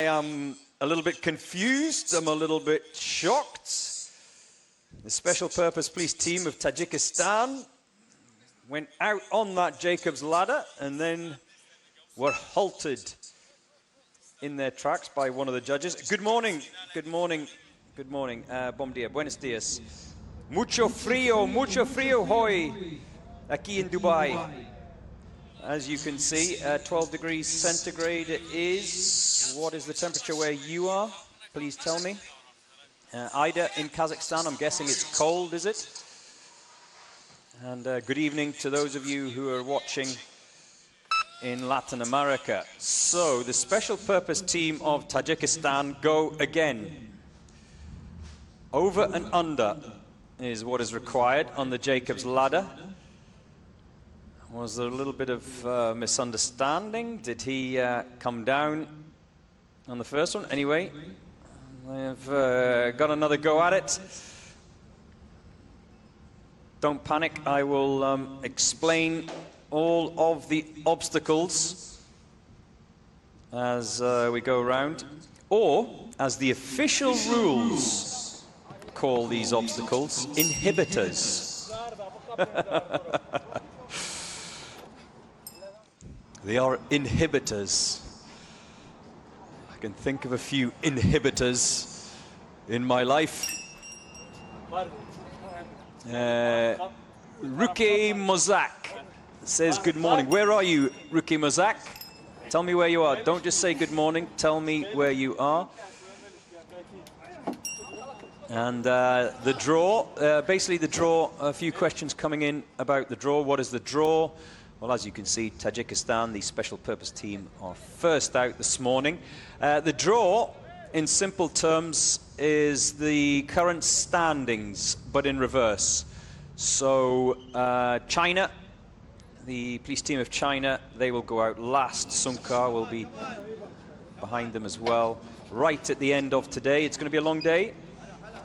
I am a little bit confused, I'm a little bit shocked. The Special Purpose Police Team of Tajikistan went out on that Jacob's ladder and then were halted in their tracks by one of the judges. Good morning, good morning, good morning. Bom dia, buenos dias. Mucho frío hoy aquí en Dubai. As you can see, 12 degrees centigrade it is. What is the temperature where you are? Please tell me. Ida in Kazakhstan, I'm guessing it's cold, is it? And good evening to those of you who are watching in Latin America. So, the Special Purpose Team of Tajikistan go again. Over and under is what is required on the Jacob's ladder. Was there a little bit of misunderstanding? Did he come down on the first one? Anyway, they've got another go at it. Don't panic, I will explain all of the obstacles as we go around, or as the official rules call these obstacles, inhibitors. They are inhibitors. I can think of a few inhibitors in my life. Ruwaiya Mozak says good morning. Where are you, Ruwaiya Mozak? Tell me where you are. Don't just say good morning. Tell me where you are. And the draw, basically the draw, a few questions coming in about the draw. What is the draw? Well, as you can see, Tajikistan, the Special Purpose Team, are first out this morning. The draw, in simple terms, is the current standings, but in reverse. So, China, the police team of China, they will go out last. Sunkar will be behind them as well. Right at the end of today, it's going to be a long day.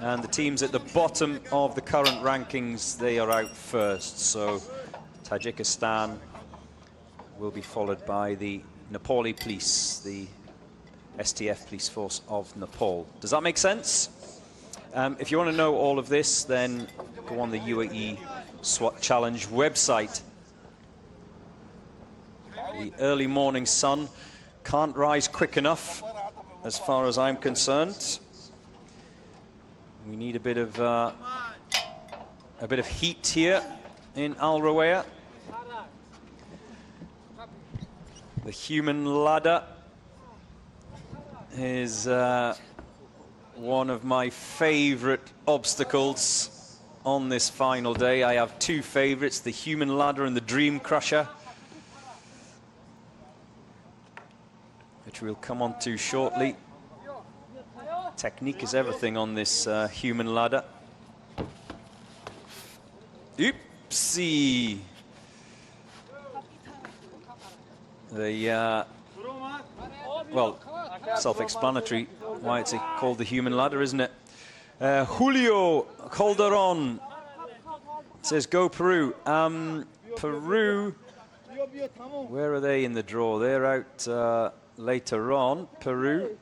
And the teams at the bottom of the current rankings, they are out first. So, Tajikistan will be followed by the Nepali police, the STF police force of Nepal. Does that make sense? If you want to know all of this, then go on the UAE Swat Challenge website. The early morning sun can't rise quick enough, as far as I'm concerned. We need a bit of heat here in Al Ruwaiya. The human ladder is one of my favorite obstacles on this final day. I have two favorites, the human ladder and the dream crusher, which we'll come on to shortly. Technique is everything on this human ladder. Oopsie! The, well, self-explanatory why it's called the human ladder, isn't it? Julio Calderon says, go Peru. Peru, where are they in the draw? They're out later on. Peru.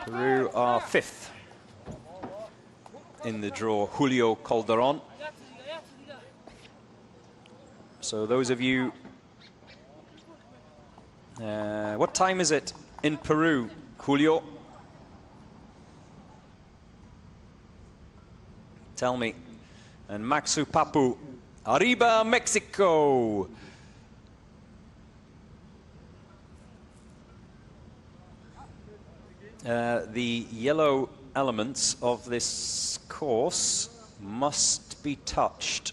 Peru are fifth in the draw, Julio Calderon. So those of you, what time is it in Peru, Julio? Tell me. And Maxu Papu, arriba Mexico. The yellow elements of this course must be touched.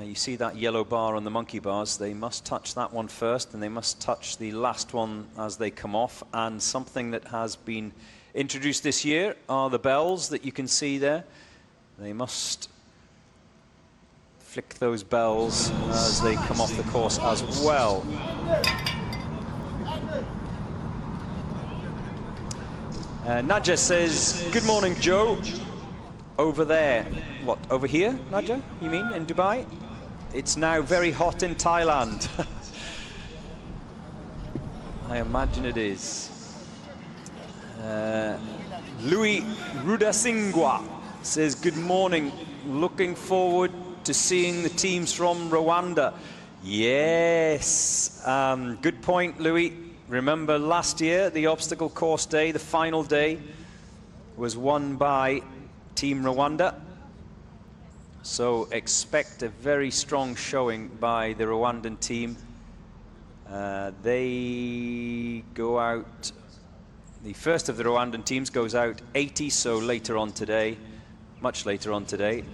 You see that yellow bar on the monkey bars, they must touch that one first and they must touch the last one as they come off. And something that has been introduced this year are the bells that you can see there. They must flick those bells as they come off the course as well. Nadja says, good morning, Joe. Over there. What, over here, Nadja, you mean, in Dubai? It's now very hot in Thailand. I imagine it is. Louis Rudasingwa says, good morning. Looking forward to seeing the teams from Rwanda. Yes, good point, Louis. Remember last year, the obstacle course day, the final day, was won by Team Rwanda. So expect a very strong showing by the Rwandan team. They go out, the first of the Rwandan teams goes out 80, so later on today, much later on today.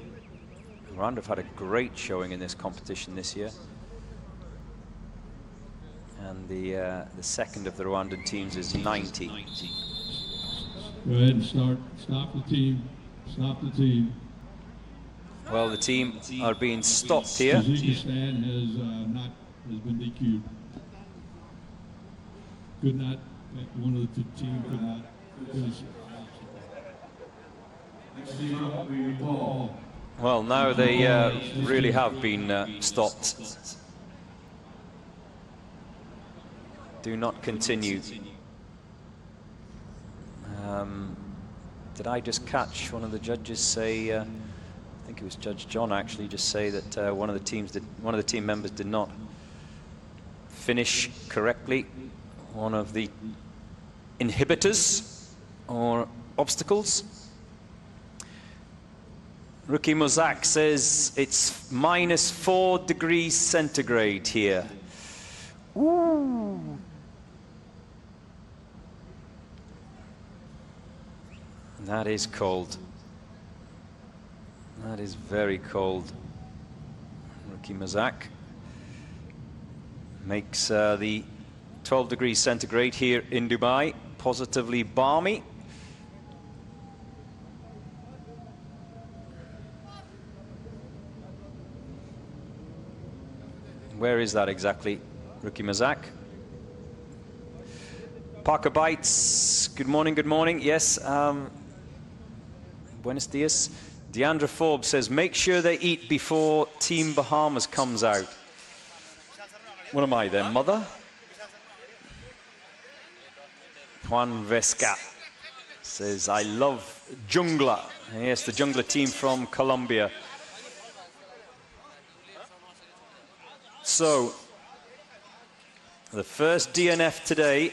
Rwanda have had a great showing in this competition this year. And the second of the Rwandan teams is 90. Go ahead and start. Stop the team. Stop the team. Well, the team are being stopped here. KAZAKISTAN has been DQ'd. Could not. One of the team could not. Well, now they really have been stopped. Do not continue. Did I just catch one of the judges say? I think it was Judge John actually just say that one of the team members did not finish correctly. One of the inhibitors or obstacles. Ruki Mozak says it's -4 degrees centigrade here. Ooh. That is cold. That is very cold. Ruki Mozak makes the 12 degrees centigrade here in Dubai positively balmy. Where is that exactly, Ruki Mozak? Parker Bites, good morning, good morning. Yes, buenos dias. Deandra Forbes says, make sure they eat before Team Bahamas comes out. What am I, their mother? Juan Vesca says, I love Jungla. Yes, the Jungla team from Colombia. So, the first DNF today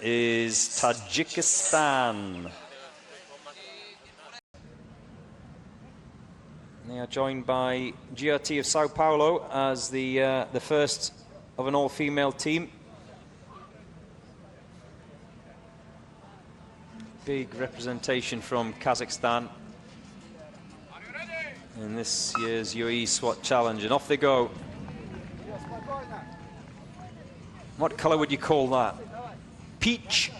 is Tajikistan. They are joined by GRT of Sao Paulo as the first of an all-female team. Big representation from Kazakhstan in this year's UAE SWAT Challenge, and off they go. What color would you call that? Peach.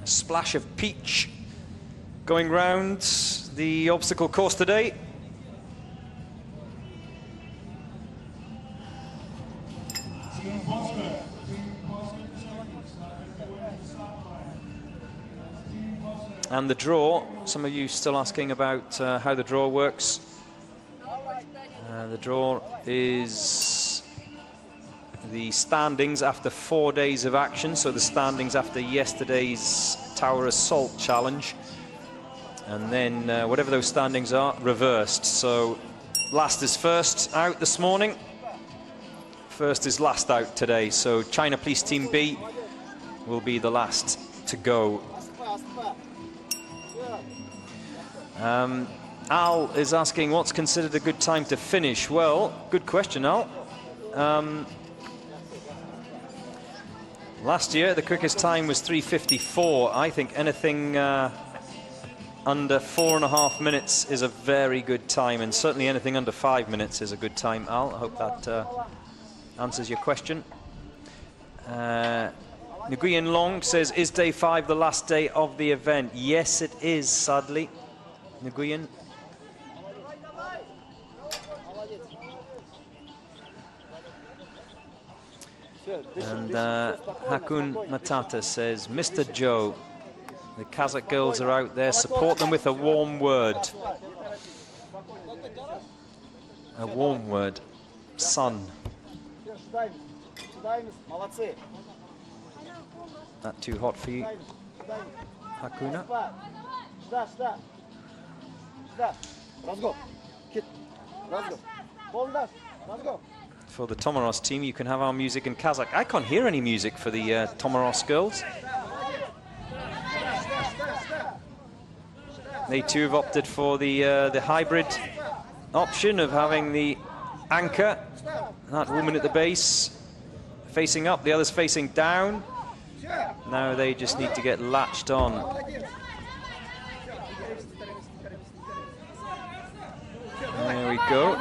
A splash of peach going round the obstacle course today. And the draw, some of you still asking about how the draw works. The draw is the standings after 4 days of action, so the standings after yesterday's Tower Assault Challenge. And then whatever those standings are, reversed. So last is first out this morning. First is last out today. So China Police Team B will be the last to go. Al is asking what's considered a good time to finish. Well, good question, Al. Last year, the quickest time was 3:54. I think anything under 4.5 minutes is a very good time, and certainly anything under 5 minutes is a good time, Al. I hope that answers your question. Nguyen Long says, is day 5 the last day of the event? Yes, it is, sadly. Nguyen. And Hakun Matata says, Mr. Joe, the Kazakh girls are out there, support them with a warm word. A warm word. Sun. Not too hot for you, Hakuna? For the Tomaros team, you can have our music in Kazakh. I can't hear any music for the Tomaros girls. They too have opted for the hybrid option of having the anchor, that woman at the base, facing up, the others facing down. Now they just need to get latched on. There we go.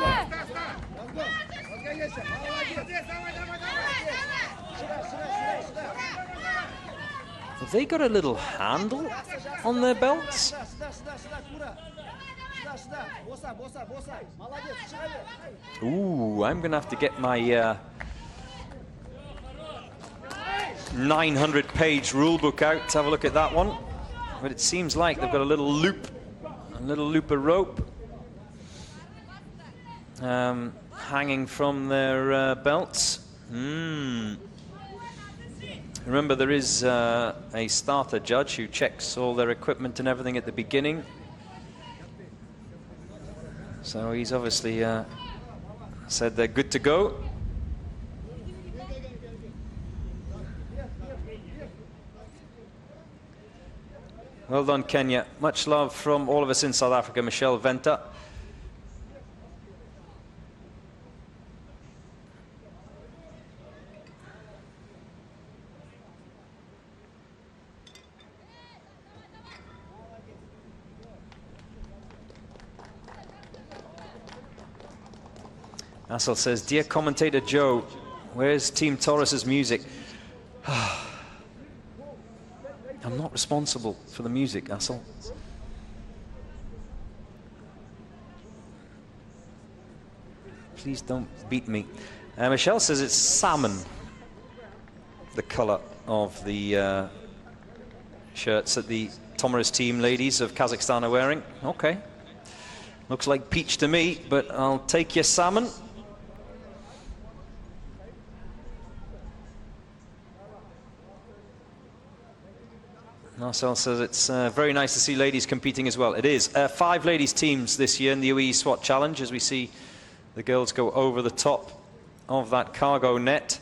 Have they got a little handle on their belts? Ooh, I'm going to have to get my 900-page rule book out to have a look at that one. But it seems like they've got a little loop of rope hanging from their belts. Remember, there is a starter judge who checks all their equipment and everything at the beginning. So he's obviously said they're good to go. Well done, Kenya. Much love from all of us in South Africa. Michelle Venter. Assel says, dear commentator Joe, where's Team Torres's music? I'm not responsible for the music, Assel. Please don't beat me. Michelle says it's salmon, the color of the shirts that the Tomaris team ladies of Kazakhstan are wearing. Okay. Looks like peach to me, but I'll take your salmon. Marcel says it's very nice to see ladies competing as well. It is. 5 ladies teams this year in the UAE Swat Challenge, as we see the girls go over the top of that cargo net.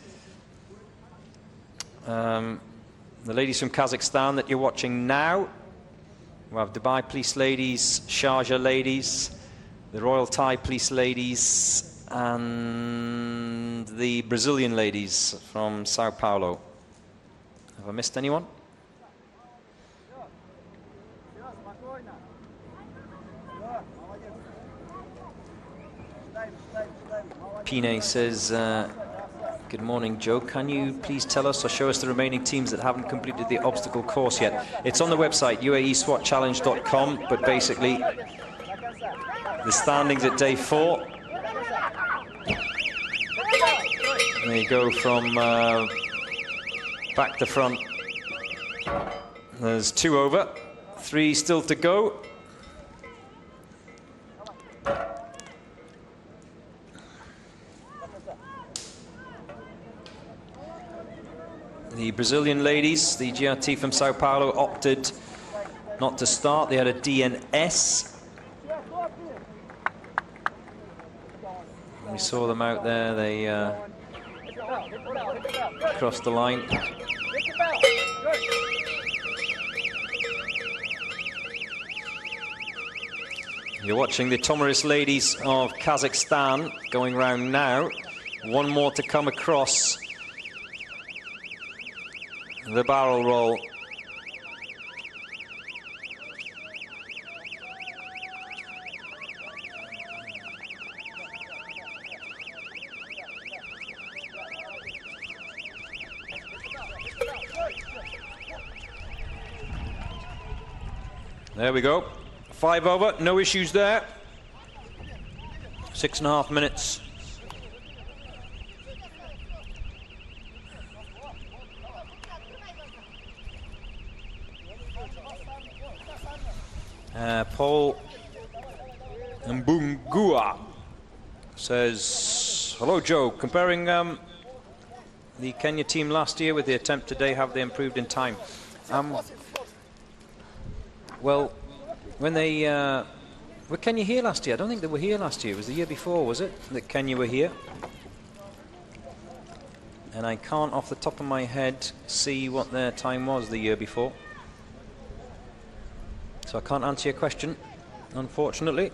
The ladies from Kazakhstan that you're watching now, we have Dubai Police ladies, Sharjah ladies, the Royal Thai Police ladies, and the Brazilian ladies from Sao Paulo. Have I missed anyone? Pine says, good morning, Joe. Can you please tell us or show us the remaining teams that haven't completed the obstacle course yet? It's on the website, uaeswatchallenge.com, but basically the standings at day 4. They go from back to front. There's 2 over, 3 still to go. The Brazilian ladies, the GRT from Sao Paulo, opted not to start. They had a DNS. We saw them out there. They crossed the line. You're watching the Tomaris ladies of Kazakhstan going round now. 1 more to come across the barrel roll. There we go. 5 over, no issues there. 6.5 minutes. Paul Mbungua says, hello Joe, comparing the Kenya team last year with the attempt today, have they improved in time? Well, when they were Kenya here last year? I don't think they were here last year. It was the year before, was it, that Kenya were here? And I can't off the top of my head see what their time was the year before. So I can't answer your question, unfortunately.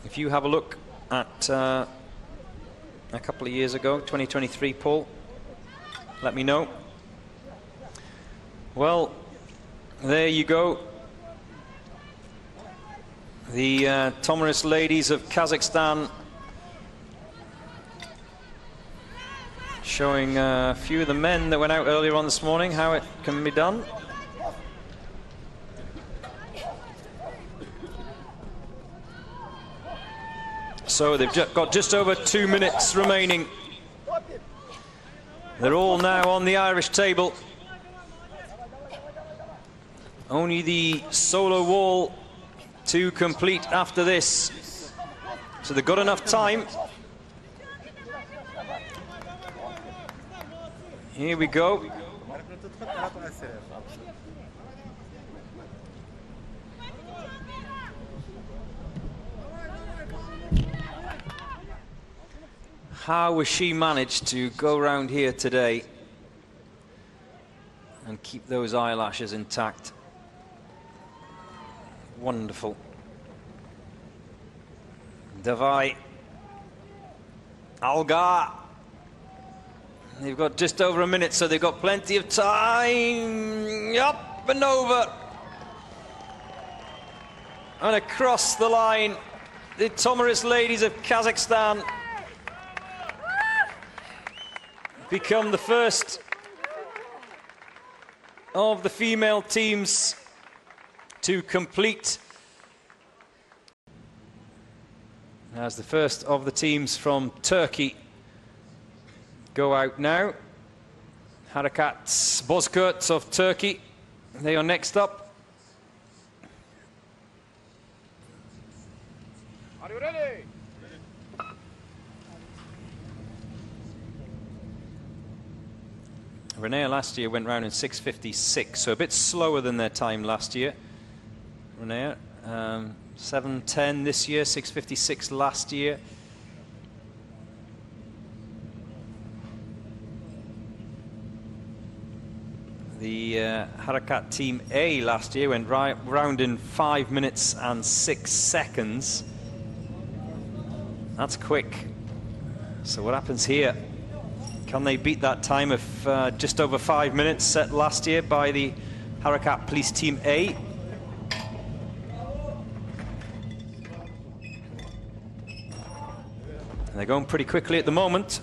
If you have a look at a couple of years ago, 2023, Paul, let me know. Well, there you go. The Tomarist ladies of Kazakhstan showing a few of the men that went out earlier on this morning how it can be done. So they've got just over 2 minutes remaining. They're all now on the Irish table. Only the solo wall to complete after this. So they've got enough time. Here we go. How has she managed to go around here today and keep those eyelashes intact? Wonderful. Davai. Alga. They've got just over a minute, so they've got plenty of time. Up and over. And across the line, the Tomarist ladies of Kazakhstan become the first of the female teams to complete. As the first of the teams from Turkey go out now. Harekat Bozkurt of Turkey, they are next up. Are you ready? Ruwaiya last year went round in 6:56, so a bit slower than their time last year. Ruwaiya, 7:10 this year, 6:56 last year. The Harekat Team A last year went round in 5 minutes and 6 seconds. That's quick. So what happens here? Can they beat that time of just over 5 minutes set last year by the Harekat Police Team A? And they're going pretty quickly at the moment.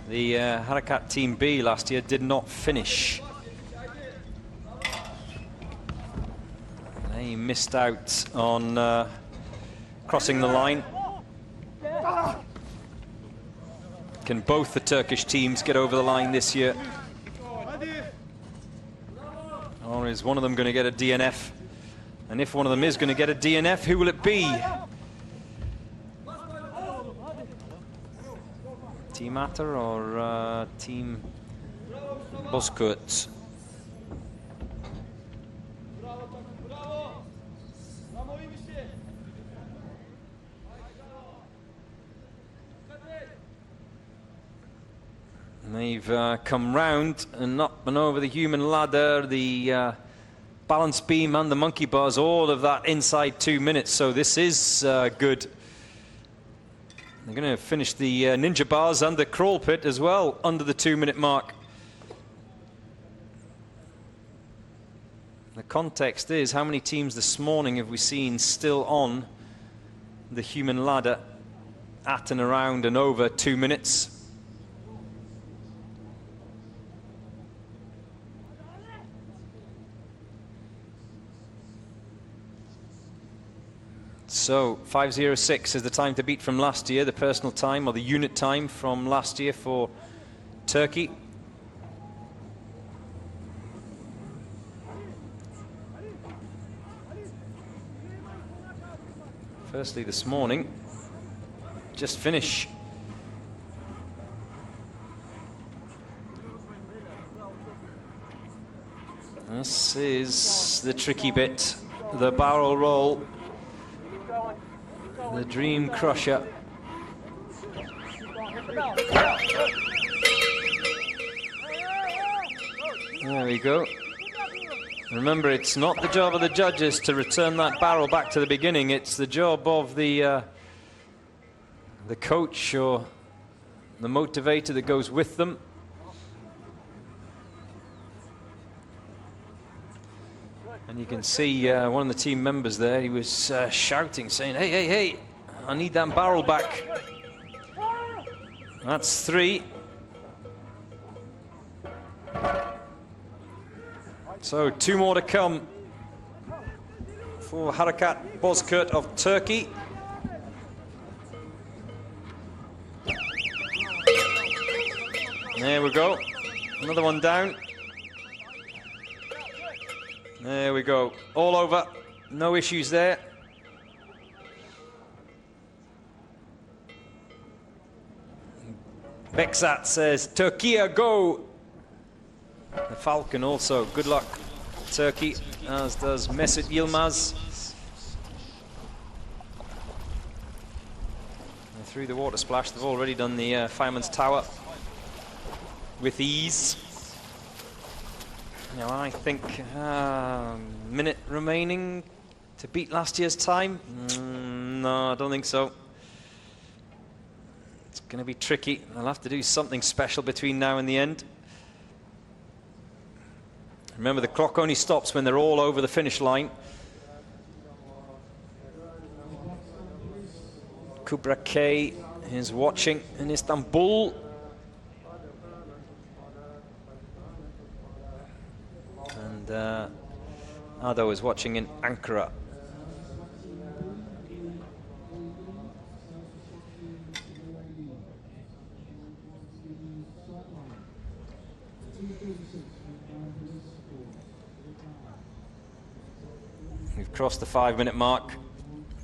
The Harekat Team B last year did not finish. They missed out on crossing the line. Can both the Turkish teams get over the line this year? Or is one of them going to get a DNF? And if one of them is going to get a DNF, who will it be? Team Atar or Team Bozkurt? They've come round and up and over the human ladder, the balance beam and the monkey bars, all of that inside 2 minutes, so this is good. They're going to finish the ninja bars and the crawl pit as well under the 2 minute mark. The context is, how many teams this morning have we seen still on the human ladder at and around and over 2 minutes? So 5:06 is the time to beat from last year, the personal time or the unit time from last year for Turkey. Firstly this morning, just finish. This is the tricky bit, the barrel roll, the dream crusher. There we go. Remember, it's not the job of the judges to return that barrel back to the beginning. It's the job of the coach or the motivator that goes with them. And you can see one of the team members there, he was shouting, saying, hey, hey, hey, I need that barrel back. That's 3. So 2 more to come for Harekat Bozkurt of Turkey. There we go. Another one down. There we go. All over. No issues there. Beksat says, Türkiye, go! The Falcon also, good luck, Turkey, as does Mesut Yilmaz. And through the water splash, they've already done the Fireman's Tower with ease. Now I think minute remaining to beat last year's time. No, I don't think so. It's going to be tricky. They'll have to do something special between now and the end. Remember, the clock only stops when they're all over the finish line. Kubra K is watching in Istanbul. And Ado is watching in Ankara. We've crossed the 5-minute mark,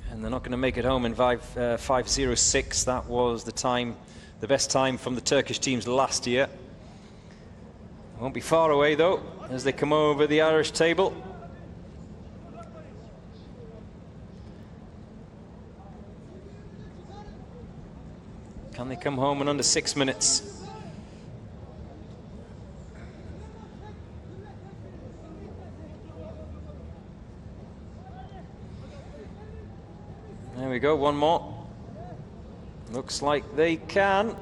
and they're not going to make it home in 5:06. That was the time, the best time from the Turkish teams last year. Won't be far away though, as they come over the Irish table. Can they come home in under 6 minutes? There we go, one more. Looks like they can.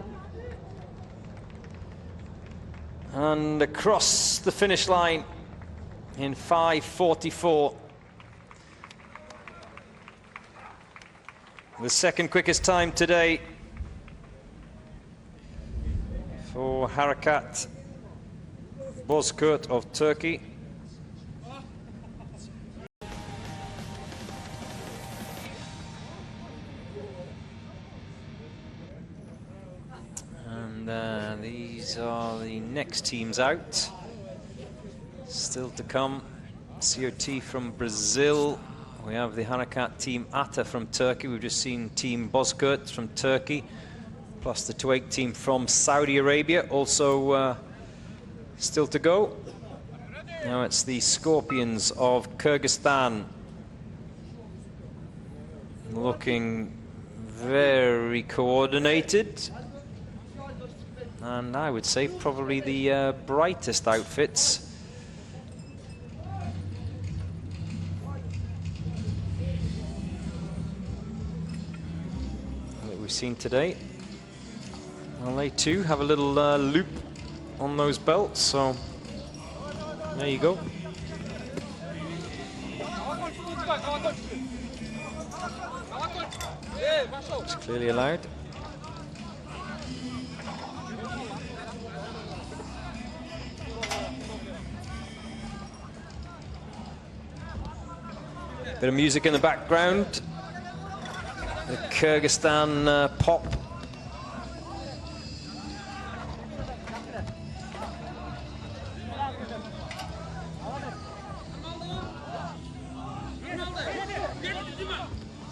And across the finish line in 5:44. The second quickest time today for Harekat Bozkurt of Turkey. And these are the next teams out. Still to come, COT from Brazil. We have the Harekat team Ata from Turkey. We've just seen team Bozkurt from Turkey, plus the Tuwaiq team from Saudi Arabia, also still to go. Now it's the Scorpions of Kyrgyzstan, looking very coordinated. And I would say probably the brightest outfits. That we've seen today. Well, they too have a little loop on those belts, so there you go. It's clearly allowed. Bit of music in the background Kyrgyzstan pop.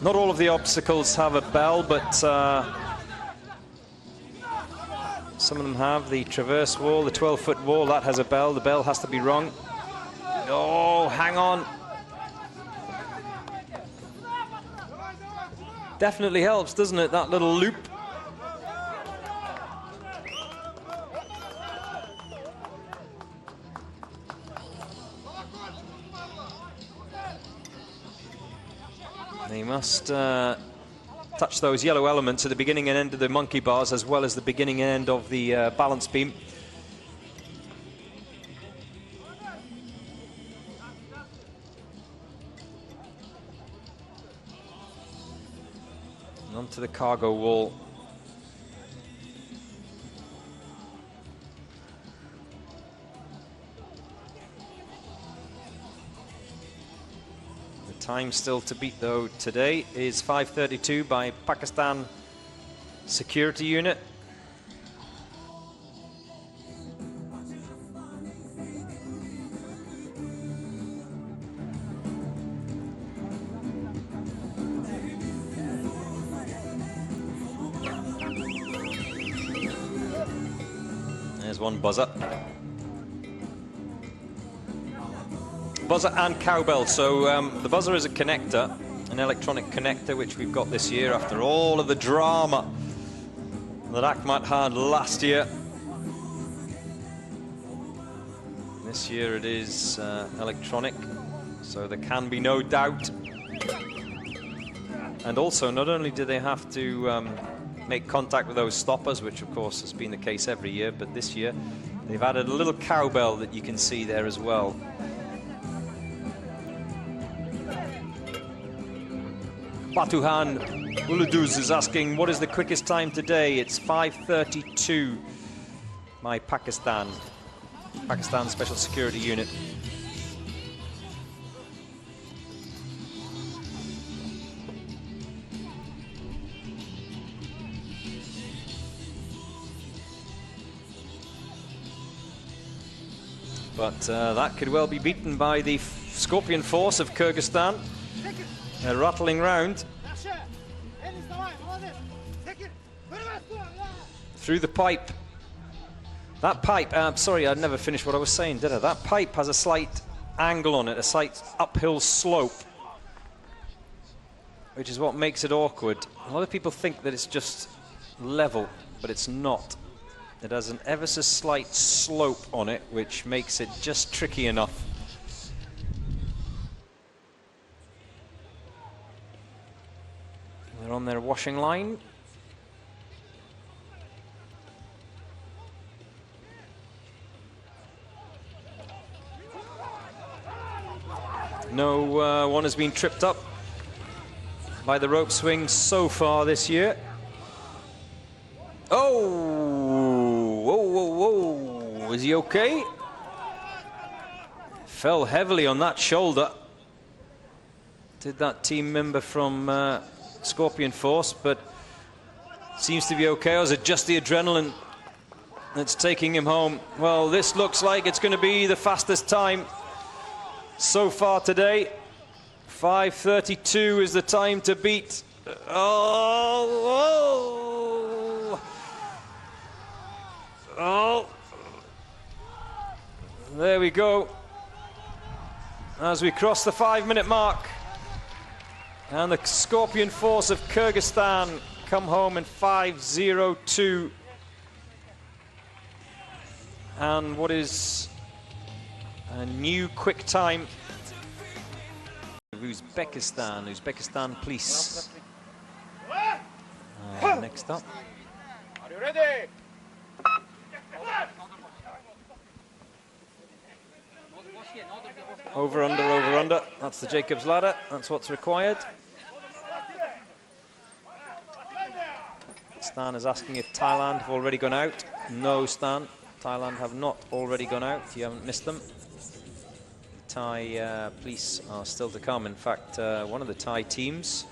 Not all of the obstacles have a bell, but some of them have. The traverse wall, the 12-foot wall, that has a bell. The bell has to be rung. Oh, hang on. Definitely helps, doesn't it, that little loop? They must touch those yellow elements at the beginning and end of the monkey bars, as well as the beginning and end of the balance beam. And onto the cargo wall. Time still to beat, though, today is 5:32 by Pakistan security unit. There's one buzzer. Buzzer and cowbell. So the buzzer is a connector, an electronic connector, which we've got this year after all of the drama that Akhmat had last year. This year it is electronic, so there can be no doubt. And also, not only do they have to make contact with those stoppers, which of course has been the case every year, but this year they've added a little cowbell that you can see there as well. Batuhan Uluduz is asking, what is the quickest time today? It's 5:32 by Pakistan Special Security Unit. But that could well be beaten by the Scorpion Force of Kyrgyzstan. They're rattling round through the pipe. That pipe, sorry, I never finished what I was saying, did I? That pipe has a slight angle on it, a slight uphill slope, which is what makes it awkward. A lot of people think that it's just level, but it's not. It has an ever so slight slope on it, which makes it just tricky enough. They're on their washing line. No one has been tripped up by the rope swing so far this year. Oh! Whoa, whoa, whoa. Is he okay? Fell heavily on that shoulder. Did that team member from Scorpion Force, but seems to be okay. Or is it just the adrenaline that's taking him home? Well, this looks like it's going to be the fastest time so far today. 5:32 is the time to beat. Oh, oh, oh. There we go. As we cross the 5-minute mark. And the Scorpion Force of Kyrgyzstan come home in 5:02. And what is a new quick time of Uzbekistan Police. Next up. Are you ready? Over, under. That's the Jacob's ladder. That's what's required. Stan is asking if Thailand have already gone out. No, Stan. Thailand have not already gone out. You haven't missed them. The Thai police are still to come. In fact, one of the Thai teams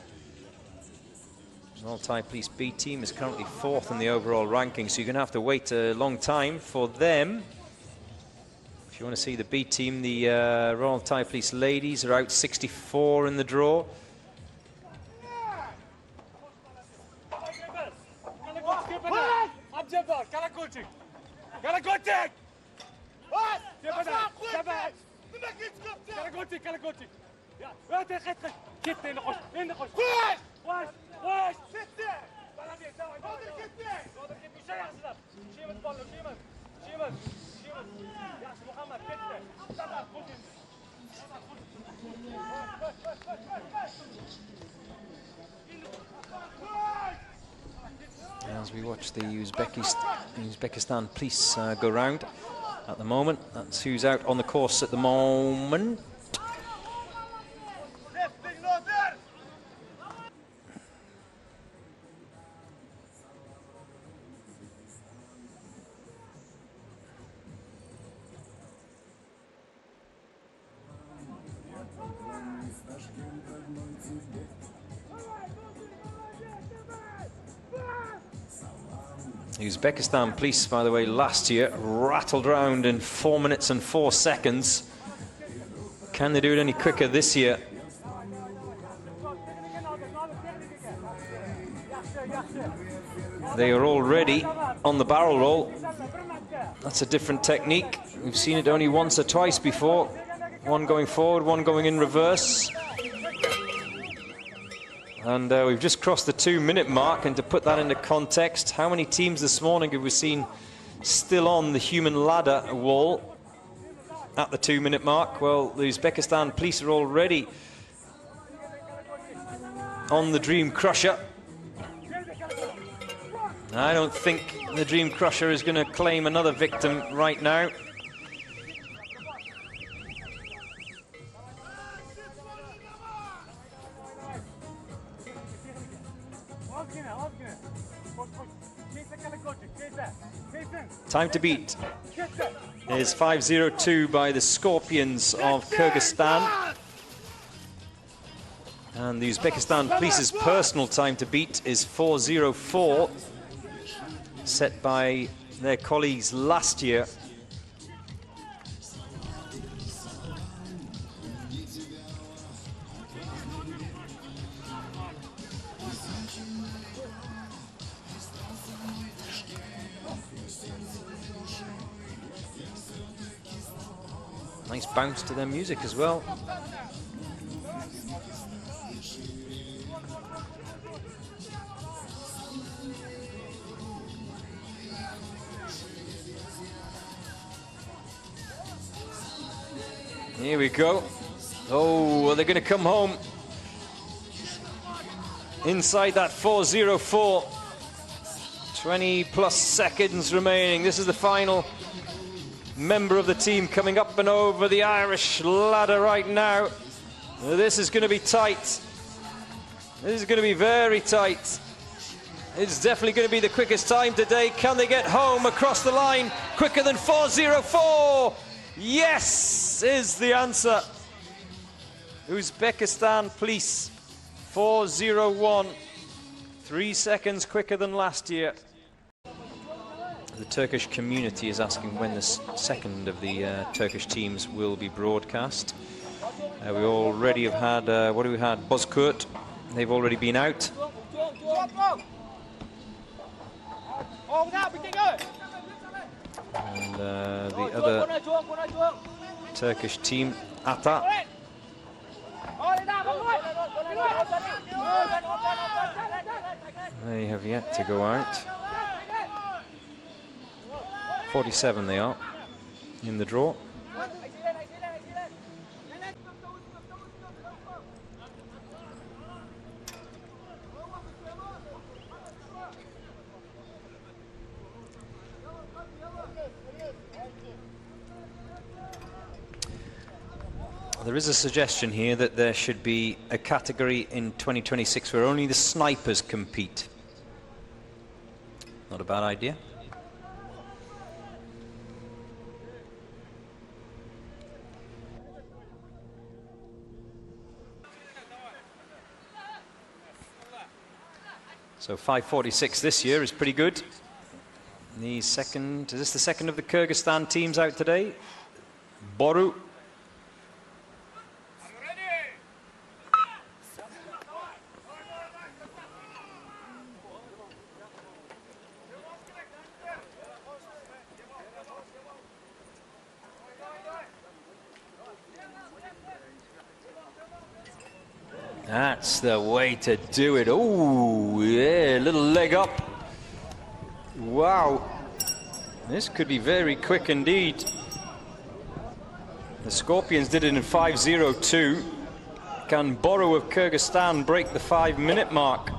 Royal Thai Police B team is currently 4th in the overall ranking, so you're going to have to wait a long time for them. If you want to see the B team, the Royal Thai Police ladies are out 64 in the draw. As we watch the Uzbekistan police go round at the moment, that's who's out on the course at the moment. Uzbekistan police, by the way, last year rattled round in 4 minutes and 4 seconds. Can they do it any quicker this year? They are already on the barrel roll. That's a different technique. We've seen it only once or twice before. One going forward, one going in reverse. And we've just crossed the 2-minute mark, and to put that into context, how many teams this morning have we seen still on the human ladder wall at the 2-minute mark? Well, the Uzbekistan police are already on the Dream Crusher. I don't think the Dream Crusher is going to claim another victim right now. Time to beat is 5:02 by the Scorpions of Kyrgyzstan. And the Uzbekistan police's personal time to beat is 4:04, set by their colleagues last year. Nice bounce to their music as well. Here we go. Oh, are they going to come home inside that 4:04? 20 plus seconds remaining. This is the final member of the team coming up and over the Irish ladder right now. This is going to be tight. This is going to be very tight. It's definitely going to be the quickest time today. Can they get home across the line quicker than 4:04? Yes, is the answer. Uzbekistan police, 4:01. 3 seconds quicker than last year. The Turkish community is asking when the second of the Turkish teams will be broadcast. We already have had, what do we had? Bozkurt. They've already been out. And the other Turkish team, Ata. They have yet to go out. 47 they are in the draw. There is a suggestion here that there should be a category in 2026 where only the snipers compete. Not a bad idea. So 5:46 this year is pretty good. The second, is this the second of the Kyrgyzstan teams out today? Boru. That's the way to do it. Oh, yeah, little leg up. Wow. This could be very quick indeed. The Scorpions did it in 5:02. Can Boru of Kyrgyzstan break the 5-minute mark?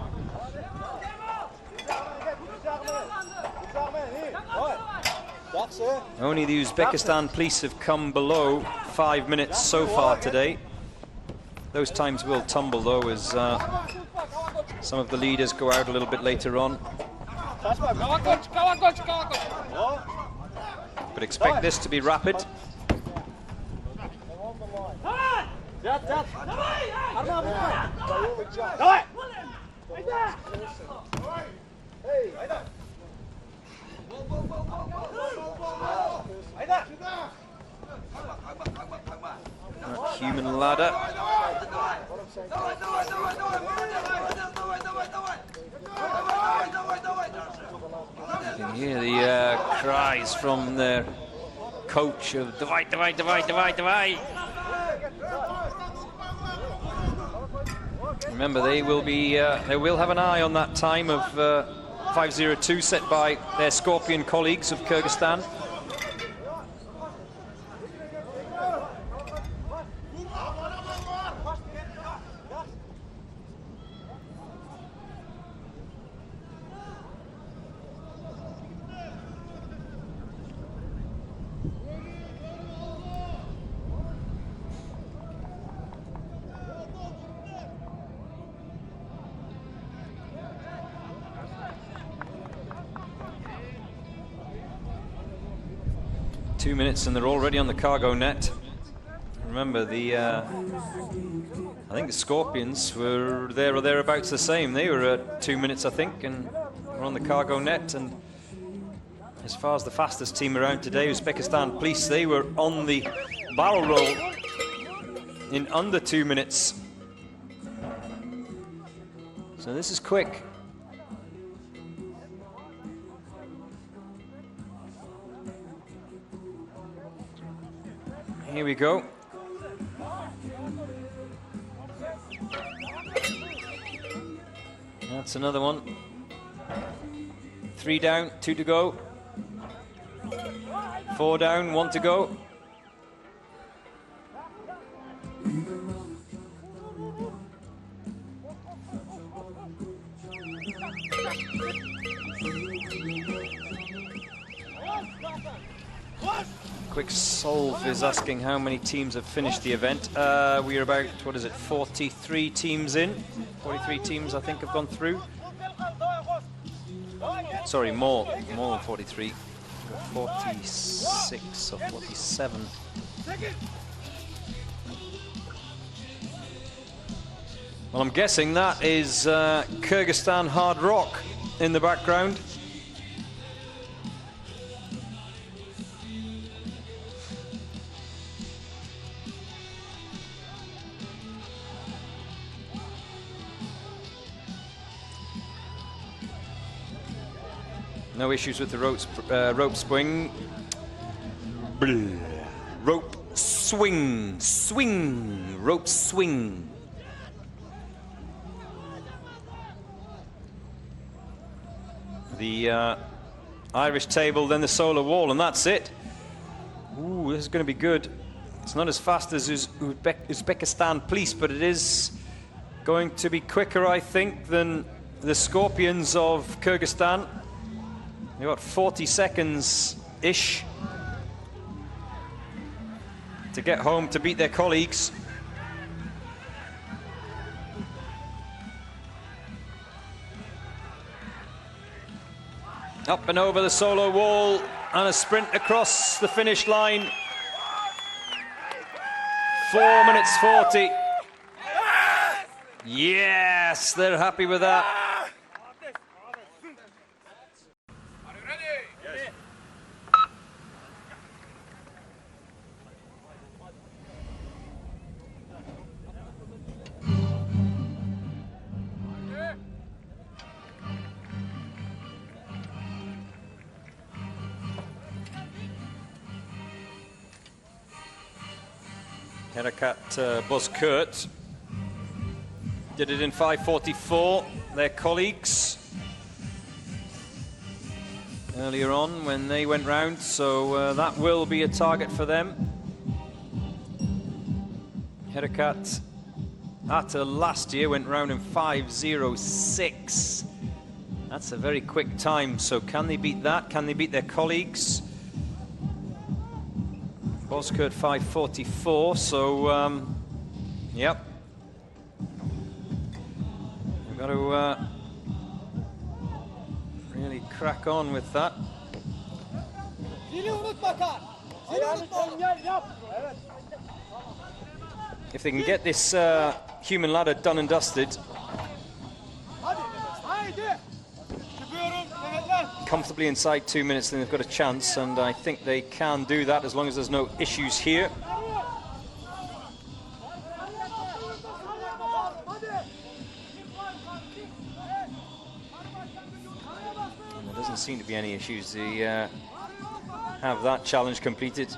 Only the Uzbekistan police have come below 5 minutes so far today. Those times will tumble though, as some of the leaders go out a little bit later on. But expect this to be rapid. Human ladder. You can hear the cries from their coach of divide, divide, divide, divide, divide. Remember, they will have an eye on that time of 5:02 set by their Scorpion colleagues of Kyrgyzstan. Two minutes and they're already on the cargo net. Remember, I think the Scorpions were there or thereabouts the same. They were at 2 minutes, I think, and were on the cargo net. And as far as the fastest team around today, Uzbekistan Police, they were on the barrel roll in under 2 minutes. So this is quick. Here we go. That's another one. 3 down, 2 to go. 4 down, 1 to go. Quick Solve is asking how many teams have finished the event. We are about, what is it, 43 teams in. 43 teams, I think, have gone through. Sorry, more than 43. 46 or 47. Well, I'm guessing that is Kyrgyzstan hard rock in the background. No issues with the rope swing. Rope swing, swing, rope swing. The Irish table, then the solar wall, and that's it. Ooh, this is going to be good. It's not as fast as Uzbekistan Police, but it is going to be quicker, I think, than the Scorpions of Kyrgyzstan. They've got 40 seconds-ish to get home to beat their colleagues. Up and over the solo wall and a sprint across the finish line. 4 minutes 40. Yes, they're happy with that. Harekat Bozkurt did it in 5:44. Their colleagues earlier on when they went round, so that will be a target for them. Harekat Ata last year went round in 5:06. That's a very quick time, so can they beat that? Can they beat their colleagues? Bozkurt 5:44, so yep. We've got to really crack on with that. If they can get this human ladder done and dusted comfortably inside 2 minutes, then they've got a chance, and I think they can do that as long as there's no issues here. And there doesn't seem to be any issues. They have that challenge completed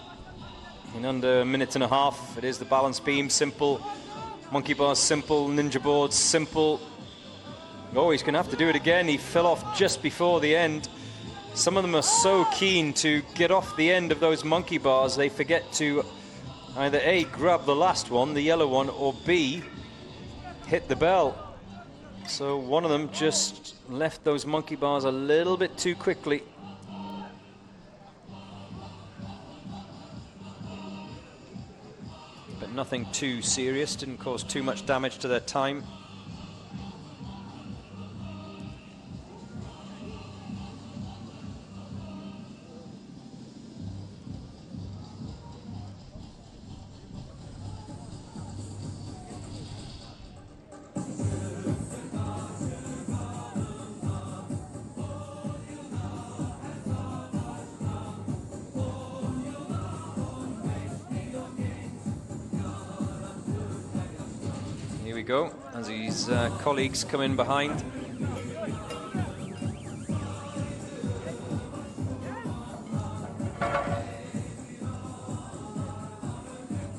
in under a minute and a half. It is the balance beam, simple. Monkey bars, simple. Ninja boards, simple. Oh, he's going to have to do it again. He fell off just before the end. Some of them are so keen to get off the end of those monkey bars, they forget to either A, grab the last one, the yellow one, or B, hit the bell. So one of them just left those monkey bars a little bit too quickly. But nothing too serious, didn't cause too much damage to their time. Go as his colleagues come in behind.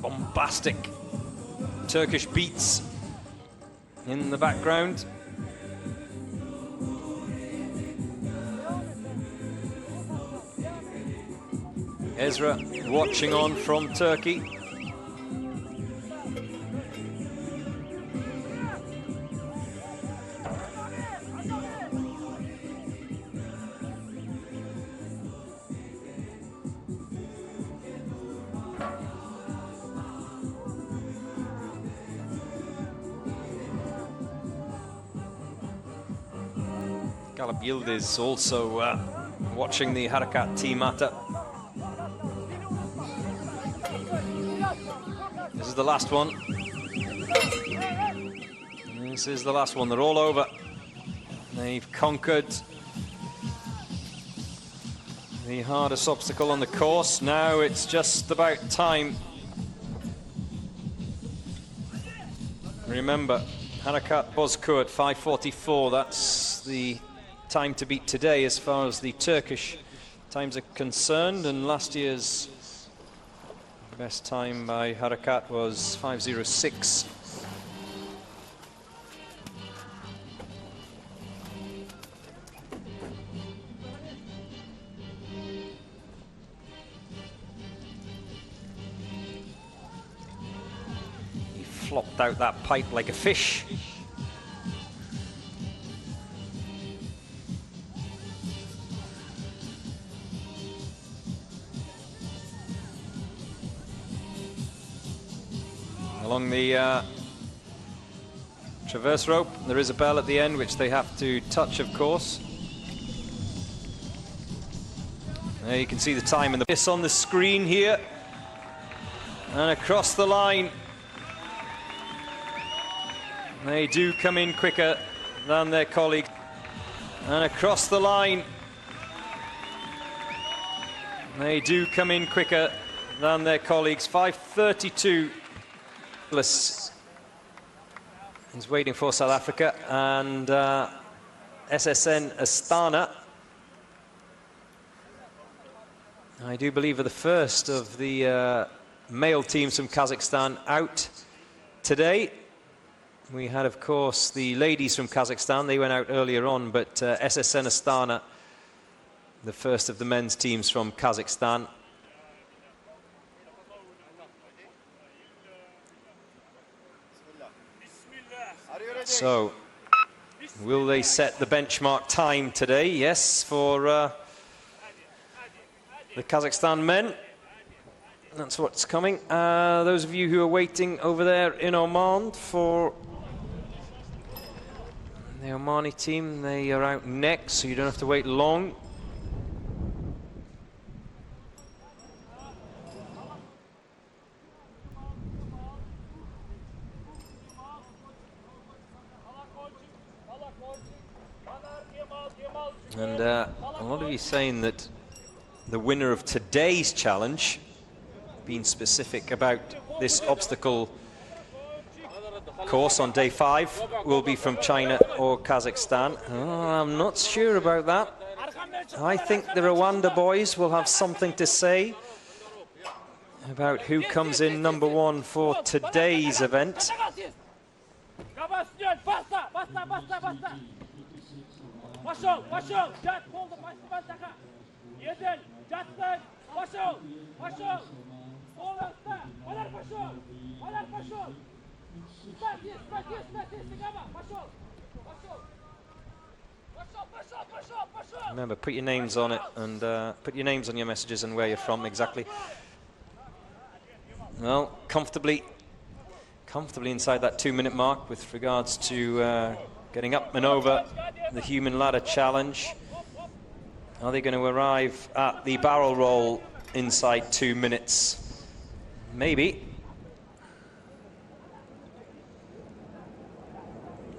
Bombastic Turkish beats in the background. Ezra watching on from Turkey. Yildiz also watching the Harekat team Ata. This is the last one. This is the last one. They're all over. They've conquered the hardest obstacle on the course. Now it's just about time. Remember, Harekat Bozkurt 5:44. That's the time to beat today as far as the Turkish times are concerned, and last year's best time by Harekat was 5:06. He flopped out that pipe like a fish. Along the traverse rope, there is a bell at the end which they have to touch, of course. There you can see the time and this on the screen here. And across the line. They do come in quicker than their colleagues. And across the line. They do come in quicker than their colleagues. 5:32. Is waiting for South Africa, and SSN Astana, I do believe, are the first of the male teams from Kazakhstan out today. We had, of course, the ladies from Kazakhstan. They went out earlier on, but SSN Astana, the first of the men's teams from Kazakhstan. So, will they set the benchmark time today? Yes, for the Kazakhstan men. That's what's coming. Those of you who are waiting over there in Oman for the Omani team, they are out next, so you don't have to wait long. And a lot of you saying that the winner of today's challenge, being specific about this obstacle course on day 5, will be from China or Kazakhstan. Oh, I'm not sure about that. I think the Rwanda boys will have something to say about who comes in number 1 for today's event. Remember, put your names on it and put your names on your messages and where you're from exactly. Well, comfortably inside that 2-minute mark with regards to getting up and over the human ladder challenge. Are they going to arrive at the barrel roll inside 2 minutes? Maybe.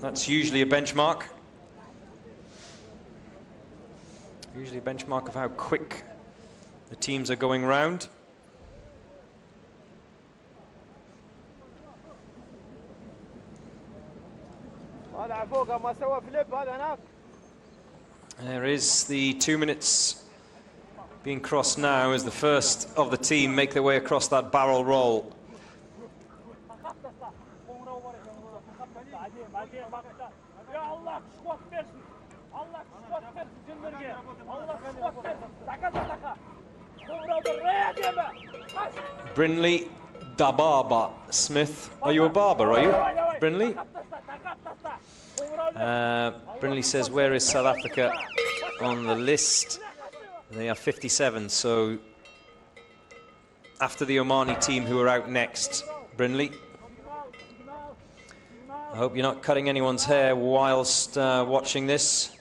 That's usually a benchmark. Usually a benchmark of how quick the teams are going round. There is the 2 minutes being crossed now as the first of the team make their way across that barrel roll. Brindley Dababa Smith. Are you a barber, are you, Brindley? Brindley says, where is South Africa on the list? They are 57, so after the Omani team who are out next. Brindley, I hope you're not cutting anyone's hair whilst watching this.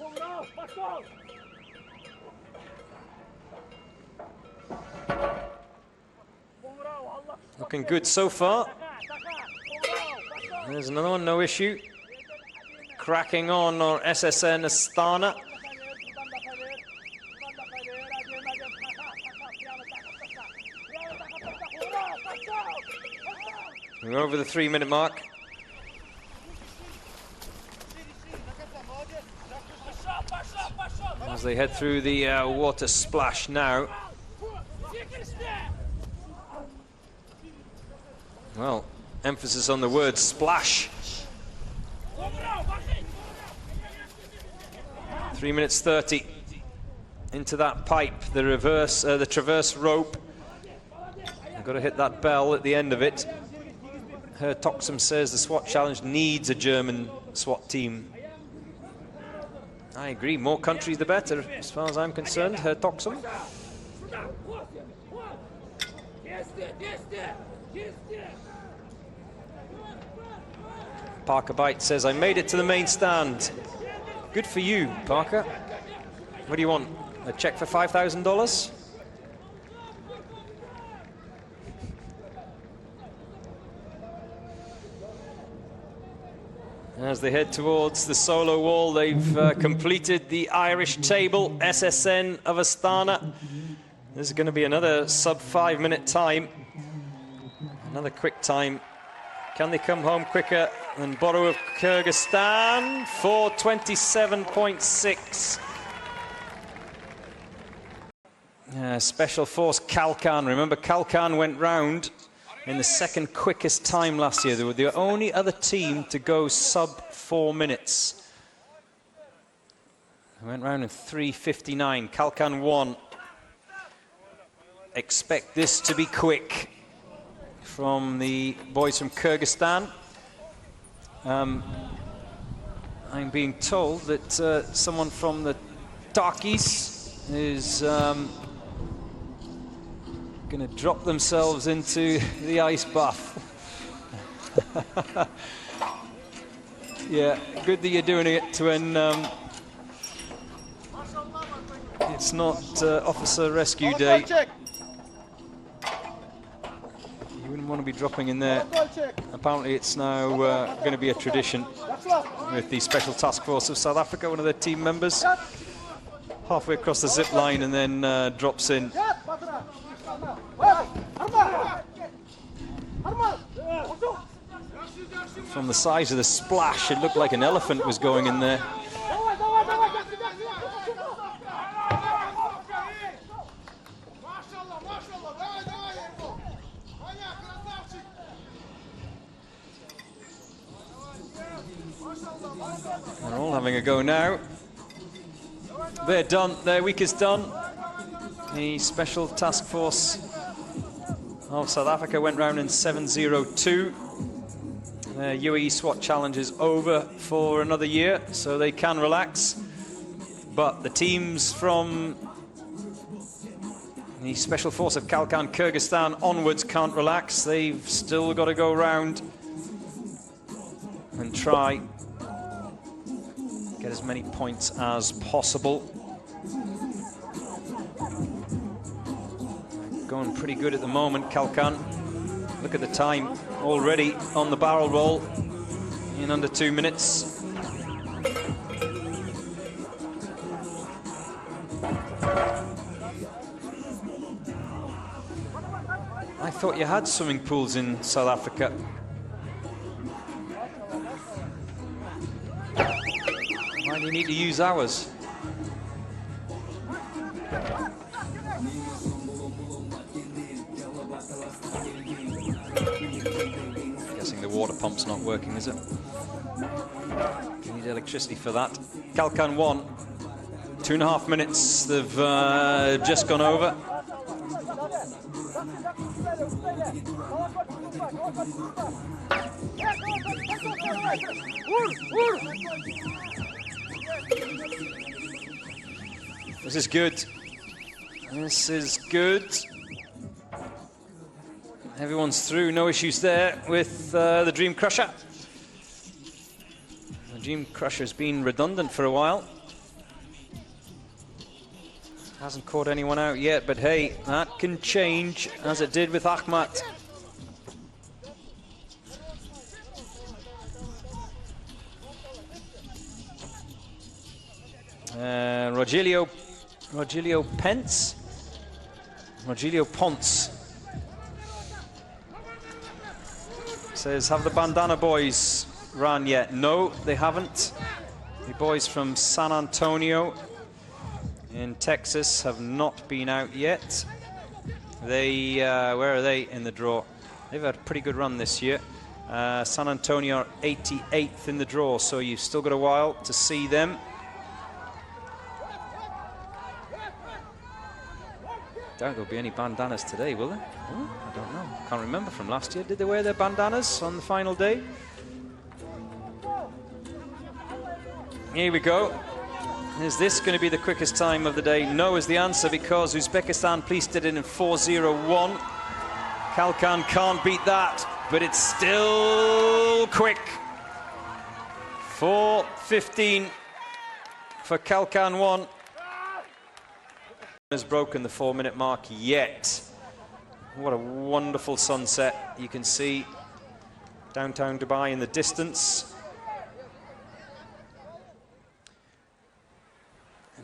Looking good so far. There's another one, no issue. Cracking on SSN Astana. We're over the 3-minute mark. As they head through the water splash now. Well, emphasis on the word splash. 3 minutes 30 into that pipe, the traverse rope. I've got to hit that bell at the end of it. Herr Toxum says the SWAT challenge needs a German SWAT team. I agree, more countries the better, as far as I'm concerned, Herr Toxum. Parker Bite says, I made it to the main stand. Good for you, Parker. What do you want? A check for $5,000? As they head towards the solo wall, they've completed the Irish table, SSN of Astana. This is going to be another sub-5-minute time. Another quick time. Can they come home quicker than Boru of Kyrgyzstan? 4:27.6. Special Force Kalkan. Remember, Kalkan went round in the second quickest time last year. They were the only other team to go sub 4 minutes. They went round in 3:59. Kalkan 1. Expect this to be quick from the boys from Kyrgyzstan. I'm being told that someone from the Turkish is going to drop themselves into the ice bath. Yeah, good that you're doing it when it's not Officer Rescue Day. You wouldn't want to be dropping in there. Apparently it's now going to be a tradition with the Special Task Force of South Africa, one of their team members, halfway across the zip line and then drops in. From the size of the splash, it looked like an elephant was going in there. They're all having a go now. They're done. Their week is done. The Special Task Force of South Africa went round in 7:02. UAE SWAT challenge is over for another year, so they can relax. But the teams from the Special Force of Kalkan, Kyrgyzstan onwards can't relax. They've still got to go round and try get as many points as possible. Going pretty good at the moment, Kalkan. Look at the time already on the barrel roll in under 2 minutes. I thought you had swimming pools in South Africa. Why do you need to use ours? Guessing the water pump's not working, is it? You need electricity for that. Kalkan 1, 2.5 minutes. They've just gone over. This is good. This is good. Everyone's through, no issues there with the Dream Crusher. The Dream Crusher's been redundant for a while. Hasn't caught anyone out yet, but hey, that can change as it did with Ahmat. Rogelio Ponce says, have the bandana boys ran yet? No, they haven't. The boys from San Antonio in Texas have not been out yet. They, where are they in the draw? They've had a pretty good run this year. San Antonio are 88th in the draw, so you've still got a while to see them. Doubt there'll be any bandanas today, will there? Oh, I don't know. Can't remember from last year. Did they wear their bandanas on the final day? Here we go. Is this going to be the quickest time of the day? No is the answer, because Uzbekistan policed it in 4:01. Kalkan can't beat that, but it's still quick. 4:15 for Kalkan 1. Has broken the 4-minute mark yet. What a wonderful sunset. You can see downtown Dubai in the distance.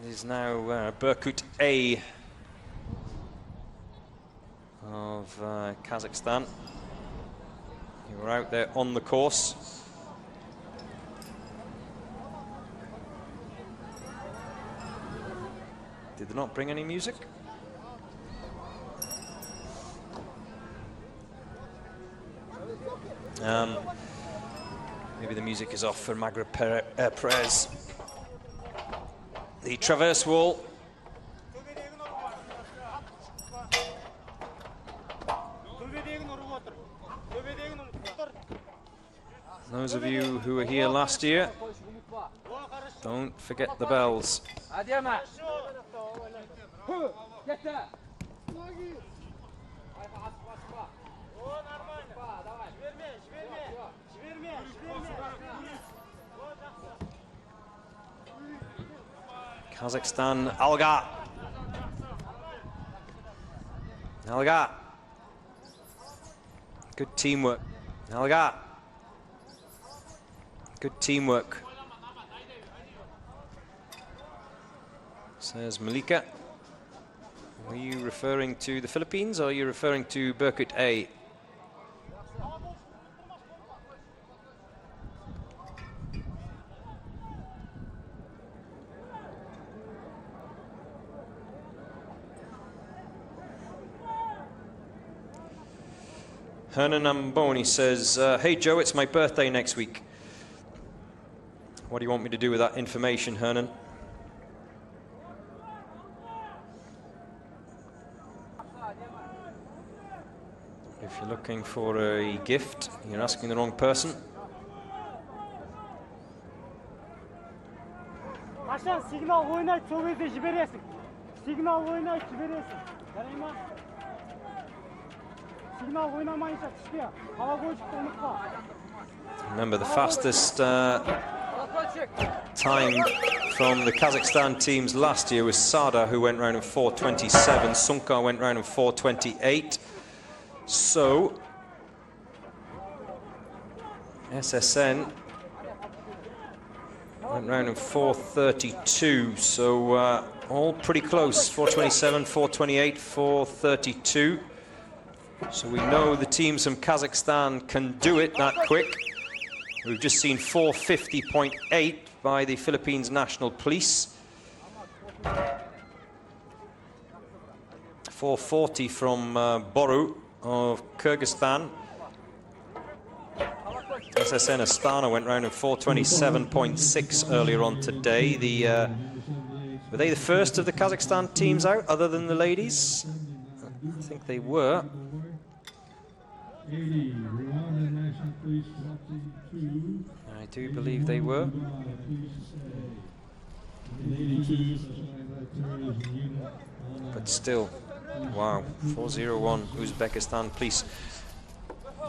It is now Berkut A of Kazakhstan. You were out there on the course. Did they not bring any music? Maybe the music is off for Magra Perez. The traverse wall. Those of you who were here last year, don't forget the bells. Kazakhstan, Alga. Alga. Good teamwork. Alga. Good teamwork. Says Malika. Are you referring to the Philippines or are you referring to Birkut A? Hernan Amboni says, hey Joe, it's my birthday next week. What do you want me to do with that information, Hernan? If you're looking for a gift, you're asking the wrong person. Signal oynayıp çoğuydu jiberesin. Signal oynayıp jiberesin. Signal oynamayınca çıkıyor. Hava koşukta unutma. Remember, the fastest time from the Kazakhstan teams last year was Sada, who went round in 4:27. Sunkar went round in 4:28. So, SSN went round in 4:32. So, all pretty close. 4:27, 4:28, 4:32. So we know the teams from Kazakhstan can do it that quick. We've just seen 4:50.8 by the Philippines National Police. 4:40 from Boru of Kyrgyzstan. SSN Astana went round in 4:27.6 earlier on today. Were they the first of the Kazakhstan teams out, other than the ladies? I think they were. I do believe they were. But still, wow, 401 Uzbekistan police.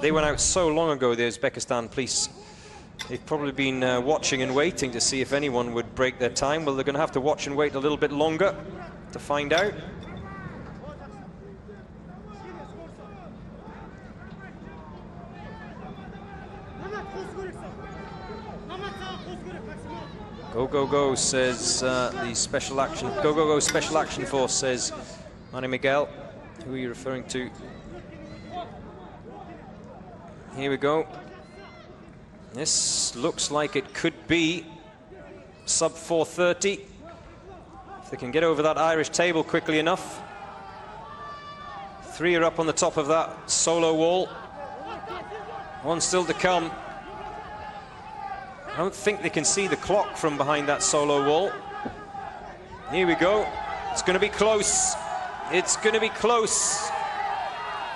They went out so long ago, the Uzbekistan police. They've probably been watching and waiting to see if anyone would break their time. Well, they're going to have to watch and wait a little bit longer to find out. Go, go, go, says the Special Action... Go, go, go, Special Action Force, says Manny Miguel. Who are you referring to? Here we go. This looks like it could be sub 4:30. If they can get over that Irish table quickly enough. 3 are up on the top of that solo wall. 1 still to come. I don't think they can see the clock from behind that solo wall. Here we go. It's going to be close. It's going to be close.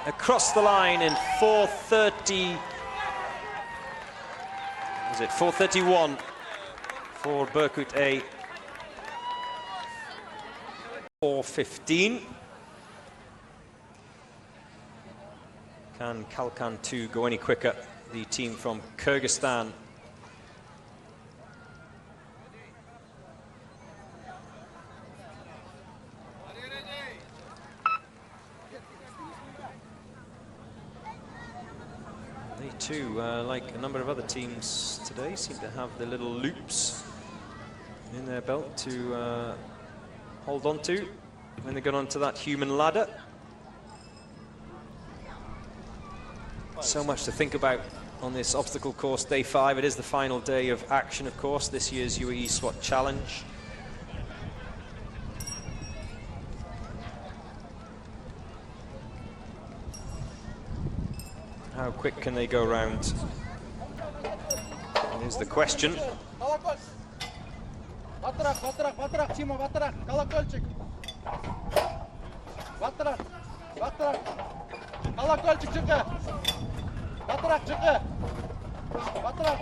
Across the line in 4:30. Is it 4:31 for Birkut A? 4:15. Can Kalkan 2 go any quicker? The team from Kyrgyzstan. They too, like a number of other teams today, seem to have the little loops in their belt to hold on to when they get onto that human ladder. So much to think about on this obstacle course, day 5. It is the final day of action, of course, this year's UAE Swat Challenge. How quick can they go round? Here's the question. Batırak, Timo, batırak, kalakolçik. Batırak, kalakolçik çıkı. Batırak çıkı. Batırak.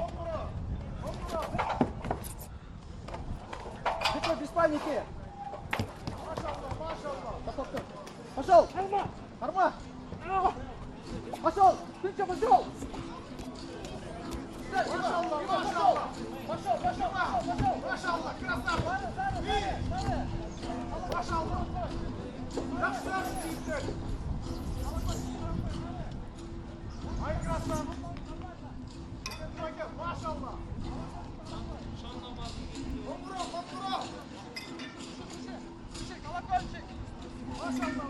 Çıkı, dispalniki. Пошел! Карма! Пошел! Ты что, пошел? Пошел! Машаллах, красава! Машаллах! Ай, красава! Машаллах! Бомбуров! Колокольчик! Машаллах!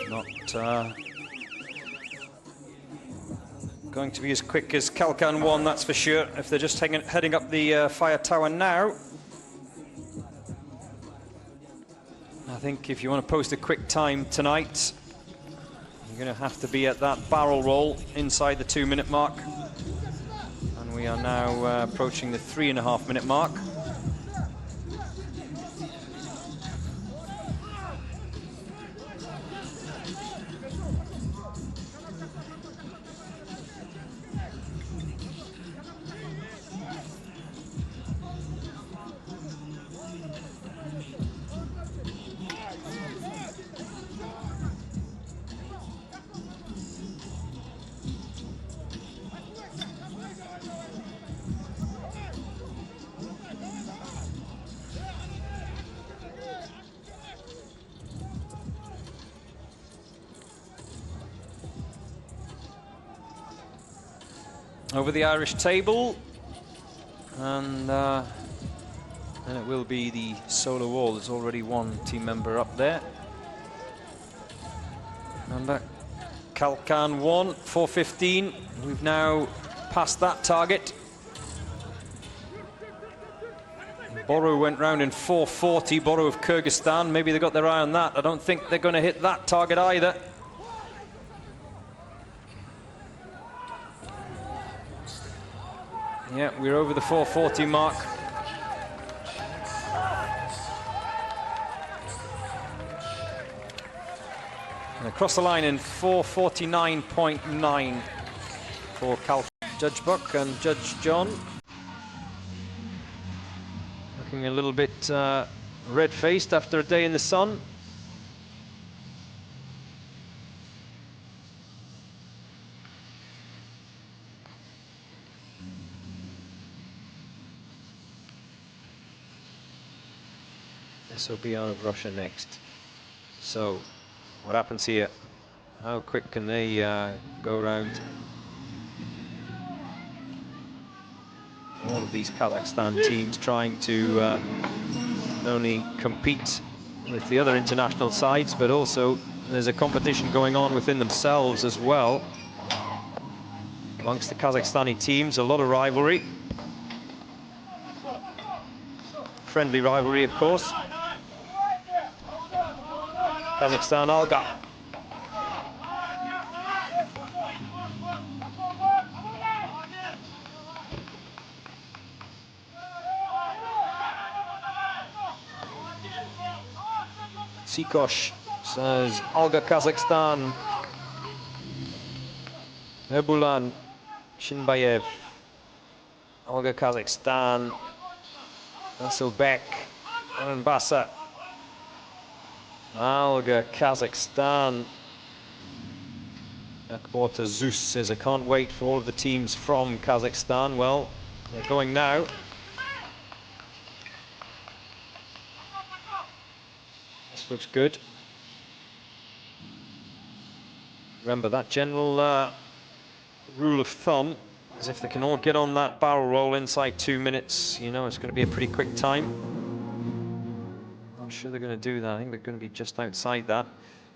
Not going to be as quick as Kalkan 1, that's for sure, if they're just heading up the fire tower now. I think if you want to post a quick time tonight, you're going to have to be at that barrel roll inside the 2-minute mark. And we are now approaching the 3.5-minute mark. Over the Irish table, and then it will be the solo wall. There's already one team member up there. Remember, Kalkan 1, 4:15. We've now passed that target. Boru went round in 4:40, Boru of Kyrgyzstan. Maybe they got their eye on that. I don't think they're going to hit that target either. Yeah, we're over the 4:40 mark. And across the line in 4:49.9 for Judge Buck and Judge John. Looking a little bit red-faced after a day in the sun. This will be out of Russia next. So, what happens here? How quick can they go around all of these Kazakhstan teams trying to not only compete with the other international sides, but also there's a competition going on within themselves as well. Amongst the Kazakhstani teams, a lot of rivalry. Friendly rivalry, of course. Kazakhstan, Alga. Sikosh says Alga Kazakhstan. Ebulan Shinbayev. Alga Kazakhstan. Nasselbek. Arenbasa. Alga Kazakhstan. Akbota Zeus says, I can't wait for all of the teams from Kazakhstan. Well, they're going now. This looks good. Remember that general rule of thumb is if they can all get on that barrel roll inside 2 minutes, you know, it's going to be a pretty quick time. I'm sure they're going to do that. I think they're going to be just outside that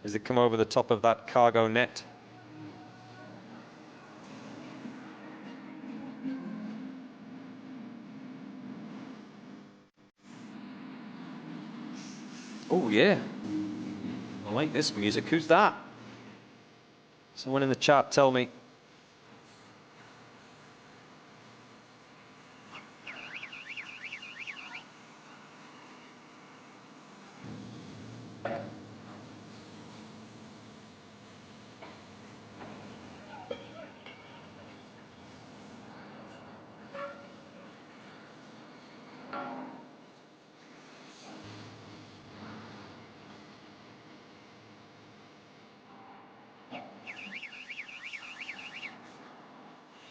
as they come over the top of that cargo net. Oh yeah, I like this music. Who's that? Someone in the chat tell me.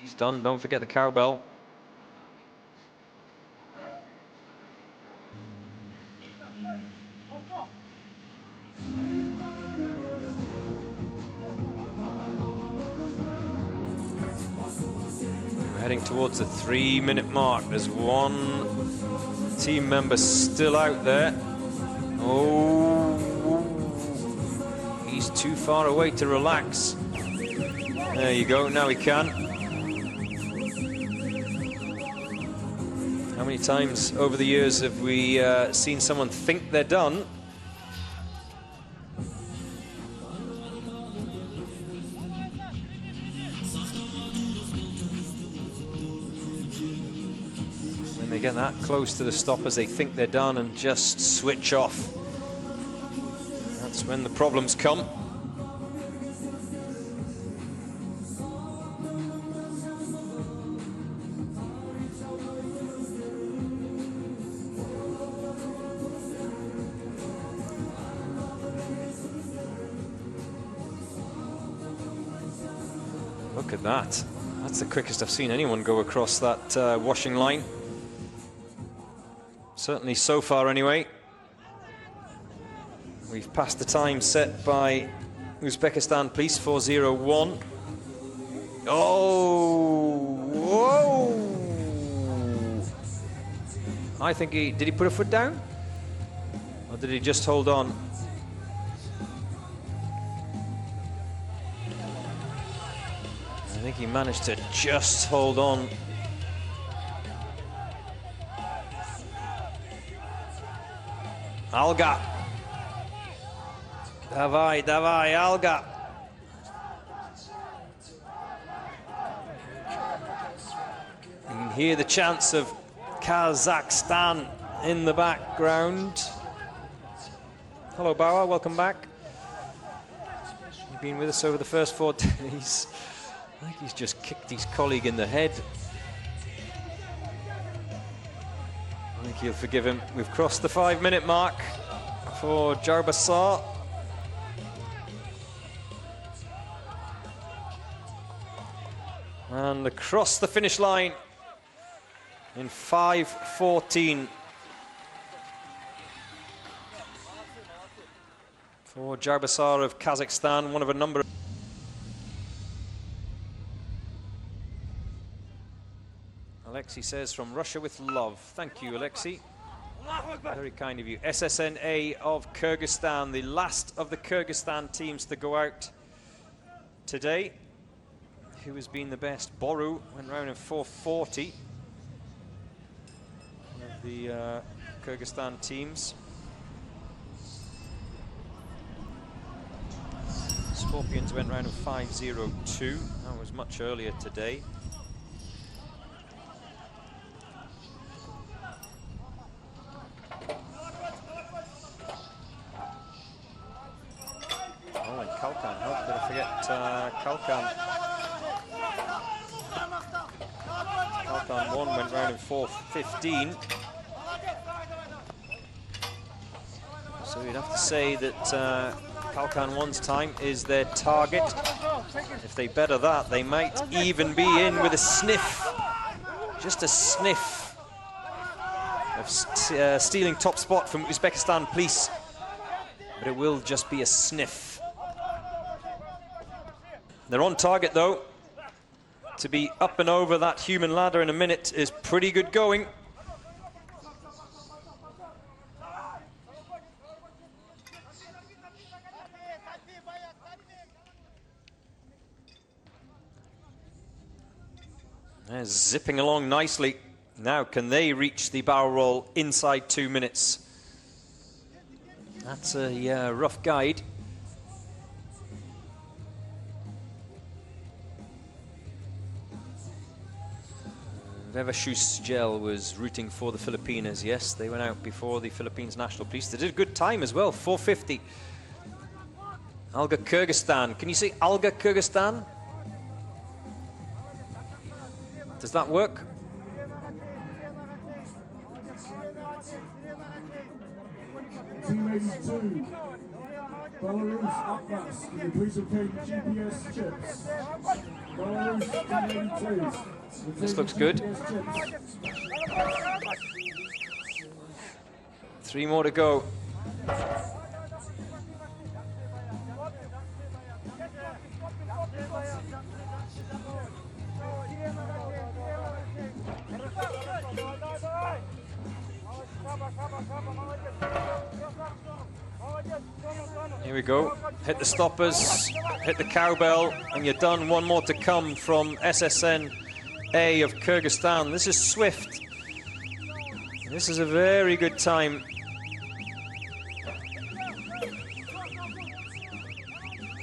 He's done, don't forget the cowbell. We're heading towards the 3-minute mark. There's one team member still out there. Oh, he's too far away to relax. There you go, now he can. How many times over the years have we seen someone think they're done? When they get that close to the stoppers, they think they're done and just switch off. That's when the problems come. Look at that. That's the quickest I've seen anyone go across that washing line. Certainly so far anyway. We've passed the time set by Uzbekistan Police, 4:01. Oh, whoa! I think did he put a foot down? Or did he just hold on? I think he managed to just hold on. Alga. Davai, davai, Alga. You can hear the chants of Kazakhstan in the background. Hello, Bauer, welcome back. You've been with us over the first 4 days. I think he's just kicked his colleague in the head. I think he'll forgive him. We've crossed the 5-minute mark for Jarbasar. And across the finish line in 5:14 for Jarbasar of Kazakhstan, one of a number of... Alexei says, from Russia with love. Thank you, Alexei. Very kind of you. SSNA of Kyrgyzstan, the last of the Kyrgyzstan teams to go out today. Who has been the best? Boru went round in 4:40. One of the Kyrgyzstan teams. Scorpions went round in 5:02. That was much earlier today. Oh, and Kalkan. Oh, did I forget Kalkan? Kalkan 1 went round in 4:15. So you'd have to say that Kalkan 1's time is their target. If they better that, they might even be in with a sniff. Just a sniff of stealing top spot from Uzbekistan Police. But it will just be a sniff. They're on target though. To be up and over that human ladder in a minute is pretty good going. They're zipping along nicely. Now, can they reach the barrel roll inside 2 minutes? That's a rough guide. Vevashusgel was rooting for the Filipinas. Yes, they went out before the Philippines National Police. They did a good time as well, 4:50. Alga Kyrgyzstan. Can you say Alga Kyrgyzstan? Does that work? Team 82, Belarus Atlas, the please obtain GPS chips. Belarus Team 82. This looks good. 3 more to go. Here we go. Hit the stoppers, hit the cowbell, and you're done. 1 more to come from SSNA of Kyrgyzstan. This is swift. This is a very good time.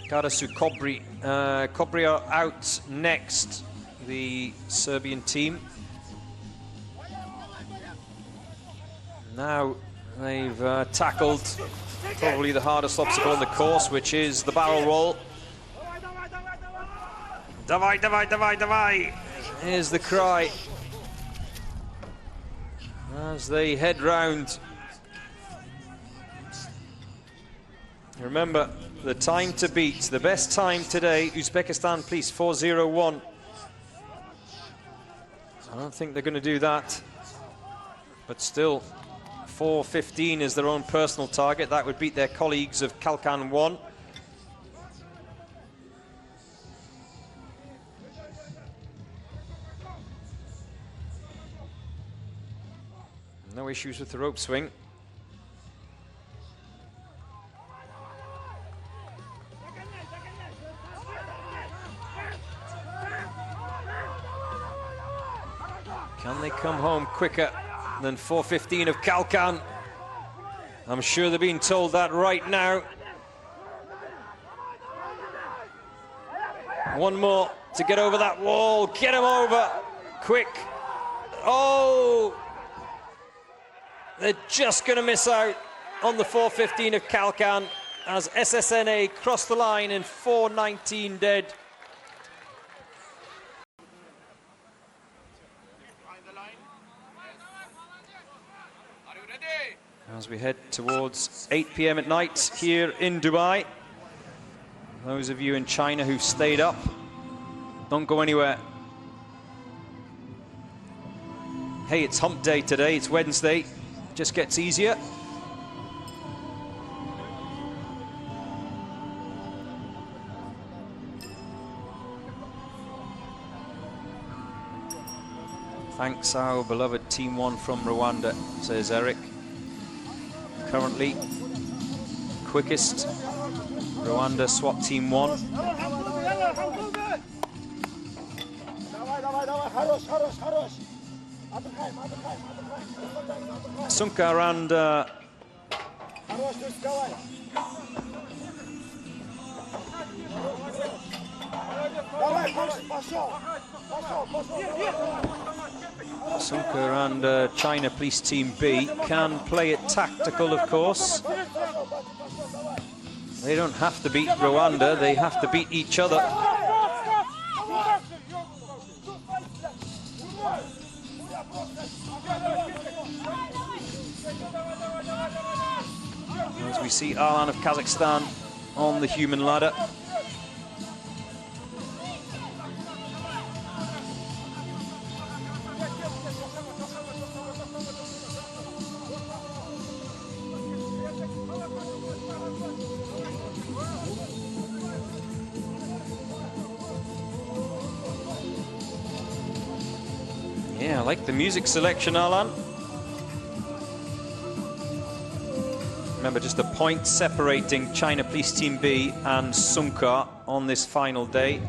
Karasu Kobri. Kobri are out next, the Serbian team. Now they've tackled probably the hardest obstacle on the course, which is the barrel roll. Davai, davai, davai, davai. Here's the cry as they head round. Remember, the time to beat, the best time today, Uzbekistan Police 4:01. I don't think they're going to do that, but still 4:15 is their own personal target. That would beat their colleagues of Kalkan 1. No issues with the rope swing. Can they come home quicker than 4:15 of Kalkan? I'm sure they're being told that right now. 1 more to get over that wall. Get him over, quick. Oh! They're just going to miss out on the 4:15 of Kalkan as SSNA crossed the line in 4:19 dead. As we head towards 8 p.m. at night here in Dubai. Those of you in China who've stayed up, don't go anywhere. Hey, it's hump day today, it's Wednesday. Just gets easier. Thanks our beloved Team 1 from Rwanda, says Eric. currently. Quickest, Rwanda SWAT Team 1. Sunka around Sunka and China Police Team B can play it tactical, of course. They don't have to beat Rwanda, they have to beat each other. As we see Alan of Kazakhstan on the human ladder. Yeah, I like the music selection, Alan. Remember, just a point separating China Police Team B and Sunka on this final day.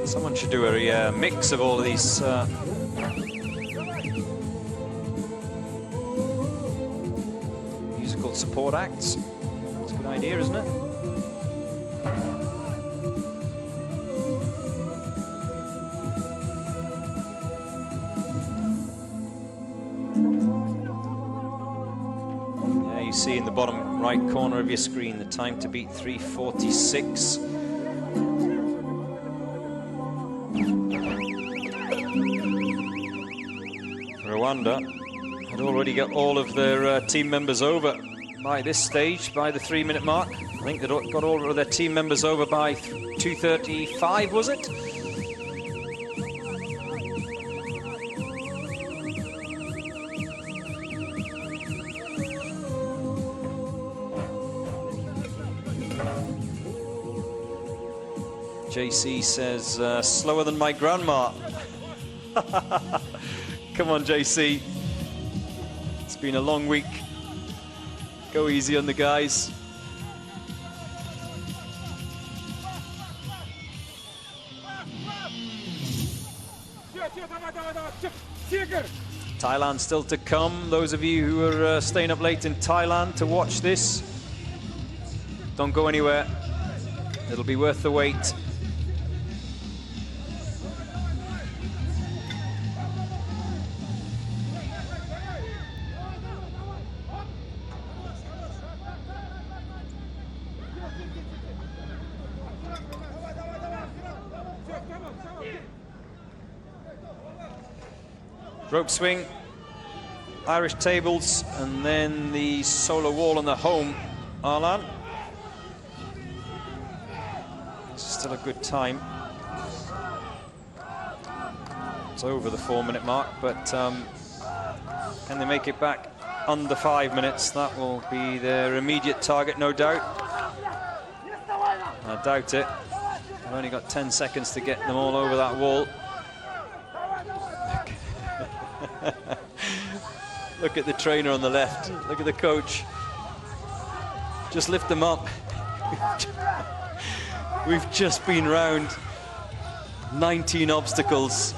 Someone should do a mix of all of these musical support acts. It's a good idea, isn't it? Yeah, you see in the bottom right corner of your screen the time to beat 3:46. Rwanda had already got all of their team members over by this stage, by the 3-minute mark. I think they'd got all of their team members over by 2:35, was it? JC says, slower than my grandma. Come on, JC. It's been a long week. Go easy on the guys. Thailand still to come. Those of you who are staying up late in Thailand to watch this, don't go anywhere. It'll be worth the wait. Rope swing, Irish tables, and then the solo wall on the home, Arlan. Still a good time. It's over the 4-minute mark, but can they make it back under 5 minutes? That will be their immediate target, no doubt. I doubt it. They've only got 10 seconds to get them all over that wall. Look at the trainer on the left. Look at the coach. Just lift them up. We've just been round 19 obstacles.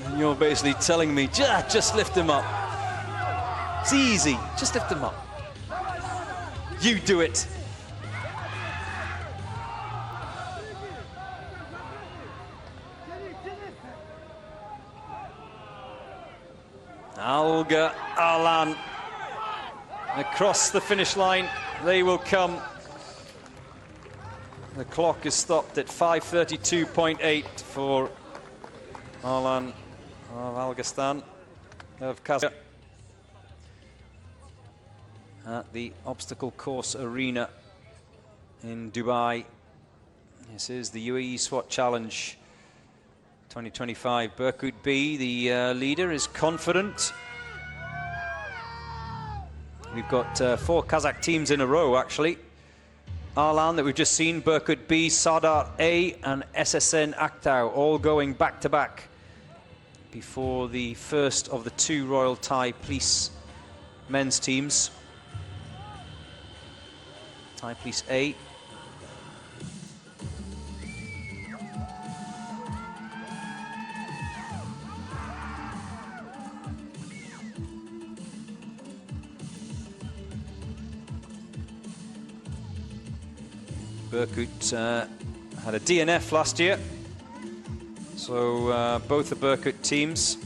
And you're basically telling me, just lift them up. It's easy. Just lift them up. You do it. Alga Alan Across the finish line, they will come. The clock is stopped at 5:32.8 for Alan of Algistan of Kazakhstan at the obstacle course arena in Dubai. This is the UAE SWAT Challenge 2025. Berkut B, the leader, is confident. We've got 4 Kazakh teams in a row, actually. Arlan that we've just seen, Berkut B, Sardar A, and SSN Aktau all going back to back before the first of the 2 Royal Thai Police men's teams. Thai Police A. Berkut had a DNF last year, so both the Berkut teams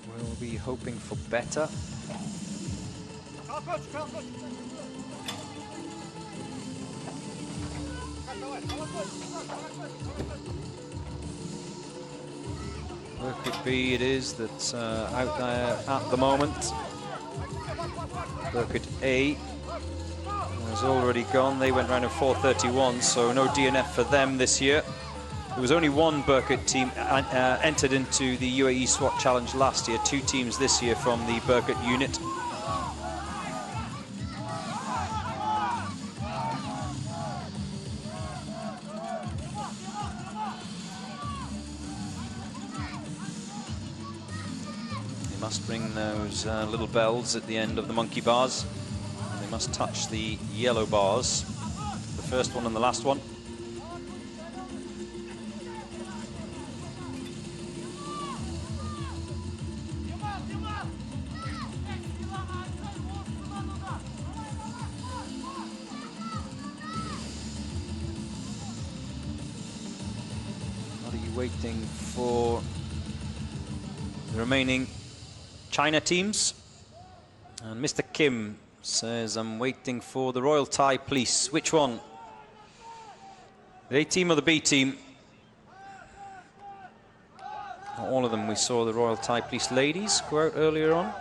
will be hoping for better. Berkut B it is that's out there at the moment. Berkut A has already gone. They went round in 4:31, so no DNF for them this year. There was only one Berkut team entered into the UAE SWAT Challenge last year. 2 teams this year from the Berkut unit. Must ring those little bells at the end of the monkey bars. They must touch the yellow bars, the first one and the last one. What are you waiting for? The remaining China teams, and Mr. Kim says, I'm waiting for the Royal Thai Police. Which one? The A team or the B team? Not all of them. We saw the Royal Thai Police ladies go out earlier on.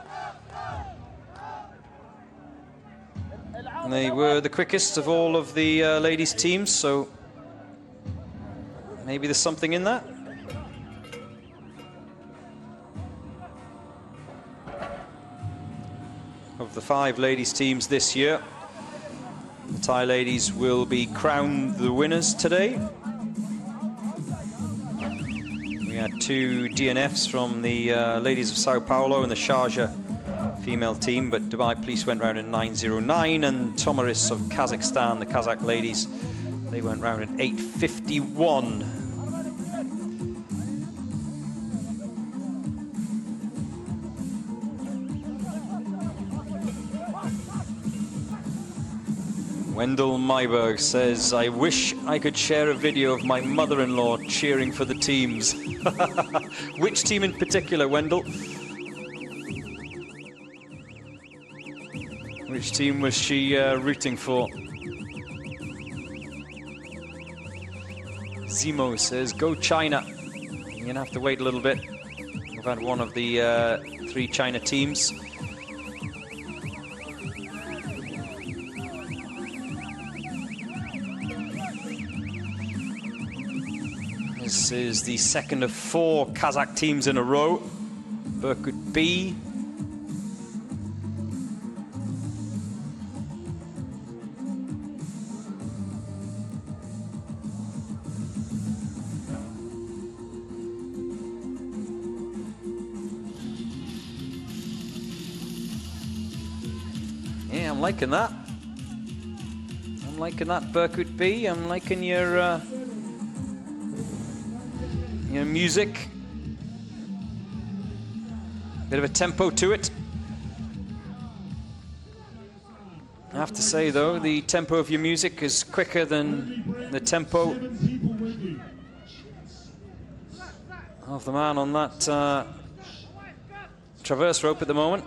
And they were the quickest of all of the ladies teams, so maybe there's something in that. Of the 5 ladies teams this year, the Thai ladies will be crowned the winners today. We had 2 DNFs from the ladies of Sao Paulo and the Sharjah female team, but Dubai Police went round in 9:09, and Tomaris of Kazakhstan, the Kazakh ladies, they went round in 8:51. Wendell Myberg says, I wish I could share a video of my mother-in-law cheering for the teams. Which team in particular, Wendell? Which team was she rooting for? Zemo says, go China. You're gonna have to wait a little bit. We've had one of the 3 China teams. This is the second of 4 Kazakh teams in a row. Berkut B. Yeah, I'm liking that. I'm liking that, Berkut B. I'm liking your music. Bit of a tempo to it. I have to say, though, the tempo of your music is quicker than the tempo of of the man on that traverse rope at the moment.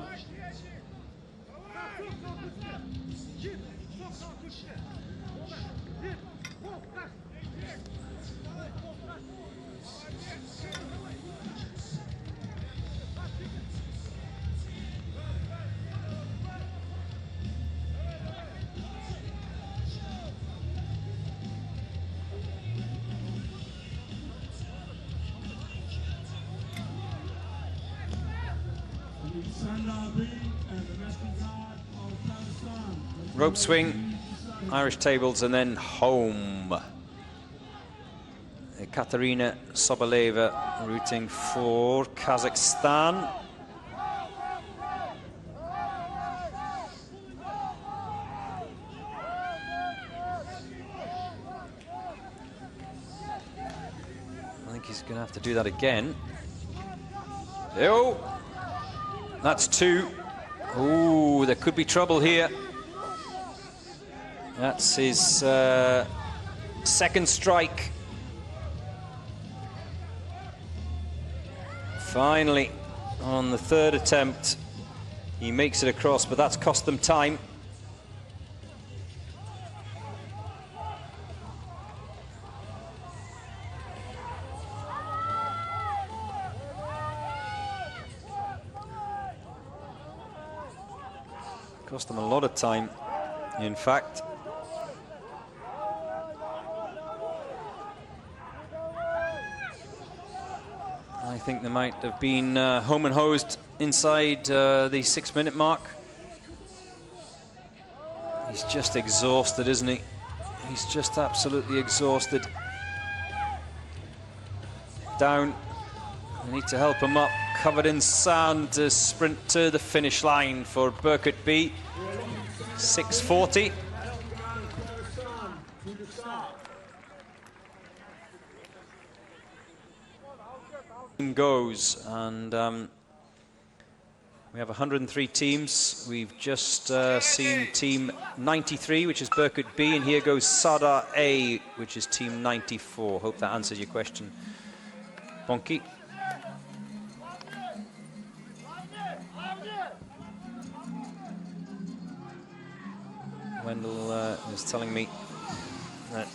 Rope swing, Irish tables, and then home. Katerina Soboleva rooting for Kazakhstan. I think he's going to have to do that again. Oh, that's two. Oh, there could be trouble here. That's his second strike. Finally, on the third attempt, he makes it across, but that's cost them time. Cost them a lot of time, in fact. I think they might have been home and hosed inside the 6-minute mark. He's just exhausted, isn't he? He's just absolutely exhausted. Down. We need to help him up. Covered in sand to sprint to the finish line for Berkut B. 6:40. Goes, and we have 103 teams. We've just seen team 93, which is Berkut B, and here goes Sada A, which is team 94. Hope that answers your question, Bonki. Wendell is telling me that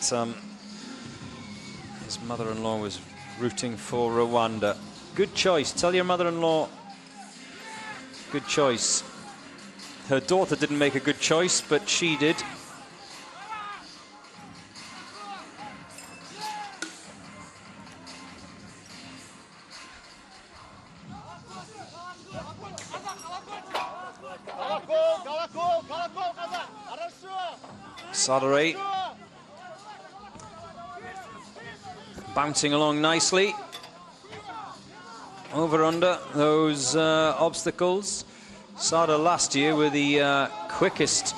his mother-in-law was rooting for Rwanda. Good choice. Tell your mother-in-law. Good choice. Her daughter didn't make a good choice, but she did. Sadare bouncing along nicely. Over under those obstacles. Sada last year were the quickest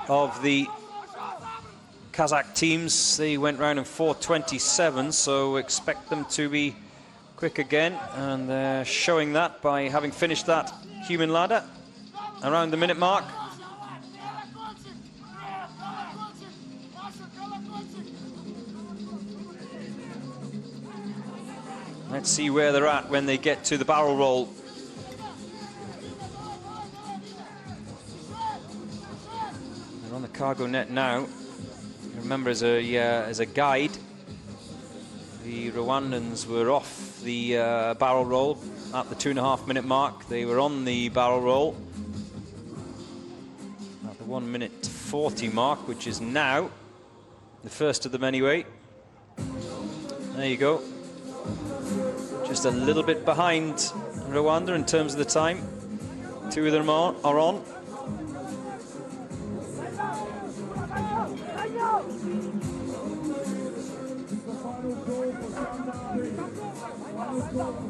of the Kazakh teams. They went round in 4:27, so expect them to be quick again, and they're showing that by having finished that human ladder around the minute mark. Let's see where they're at when they get to the barrel roll. They're on the cargo net now. Remember, as a guide, the Rwandans were off the barrel roll at the 2.5 minute mark. They were on the barrel roll at the 1:40 mark, which is now the first of them anyway. There you go. Just a little bit behind Rwanda in terms of the time. Two of them are on.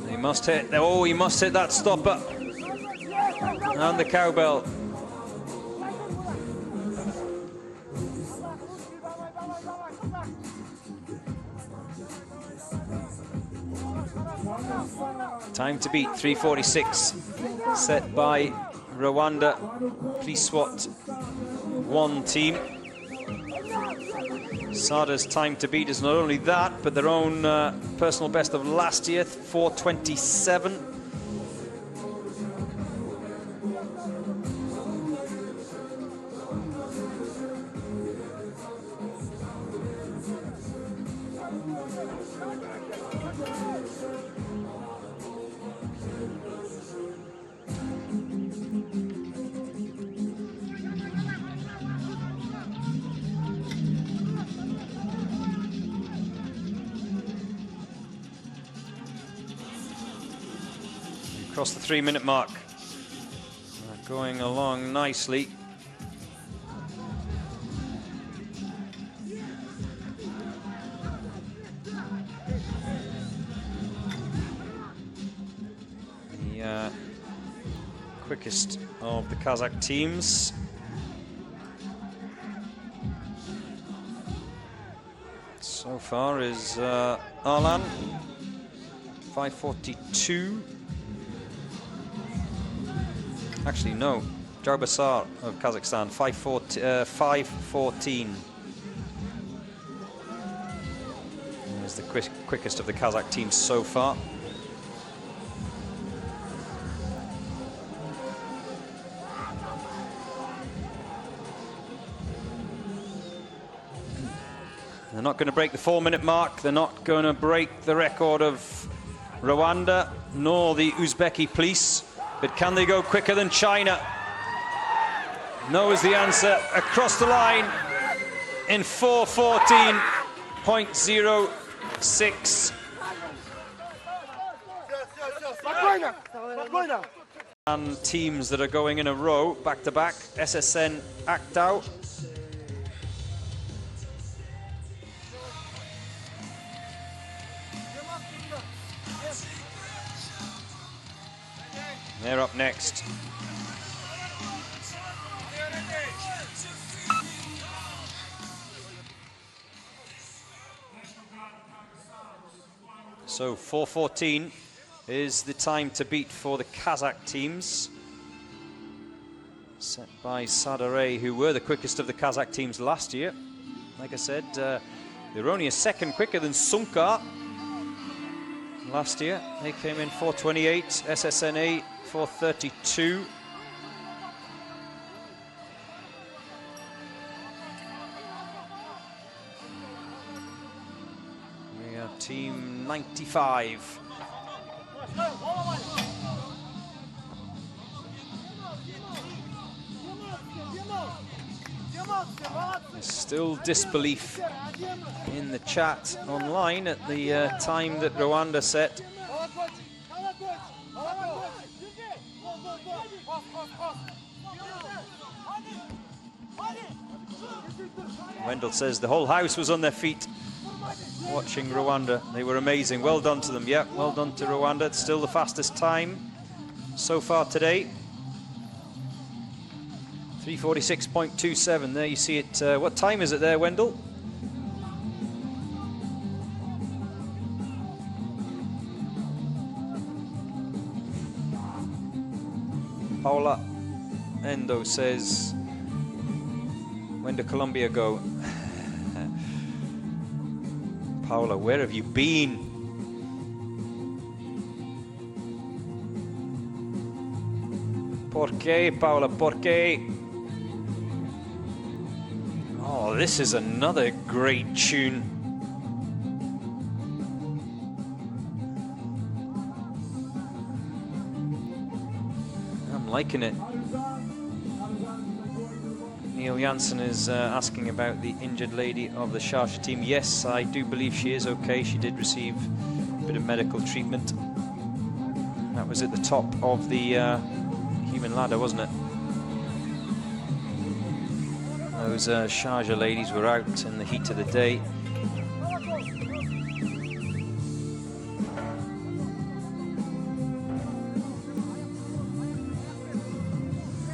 He must hit. Oh, he must hit that stopper. And the cowbell. Time to beat, 3:46, set by Rwanda. Swat 1 team. Sada's time to beat is not only that, but their own personal best of last year, 4:27. Across the 3-minute mark. Going along nicely. The quickest of the Kazakh teams. So far is Alan, 5:42. Actually, no. Jarbasar of Kazakhstan, 5:14. Is the quickest of the Kazakh teams so far. They're not going to break the 4-minute mark. They're not going to break the record of Rwanda, nor the Uzbeki police. But can they go quicker than China? No is the answer. Across the line in 4:14.06. And teams that are going in a row, back to back. SSN Aktau. They're up next. So 4:14 is the time to beat for the Kazakh teams. Set by Sadare, who were the quickest of the Kazakh teams last year. Like I said, they were only a second quicker than Sunka last year. They came in 4:28, SSNA 4:32. We are team 95. There's still disbelief in the chat online at the time that Rwanda set. Wendell says the whole house was on their feet watching Rwanda. They were amazing. Well done to them. Yeah, well done to Rwanda. It's still the fastest time so far today. 3:46.27. There you see it. What time is it there, Wendell? Paula Endo says, when did Colombia go? Paula, where have you been? ¿Por qué, Paula? ¿Por qué? Oh, this is another great tune. I'm liking it. Neil Janssen is asking about the injured lady of the Sharjah team. Yes, I do believe she is okay. She did receive a bit of medical treatment. That was at the top of the human ladder, wasn't it? Those Sharjah ladies were out in the heat of the day.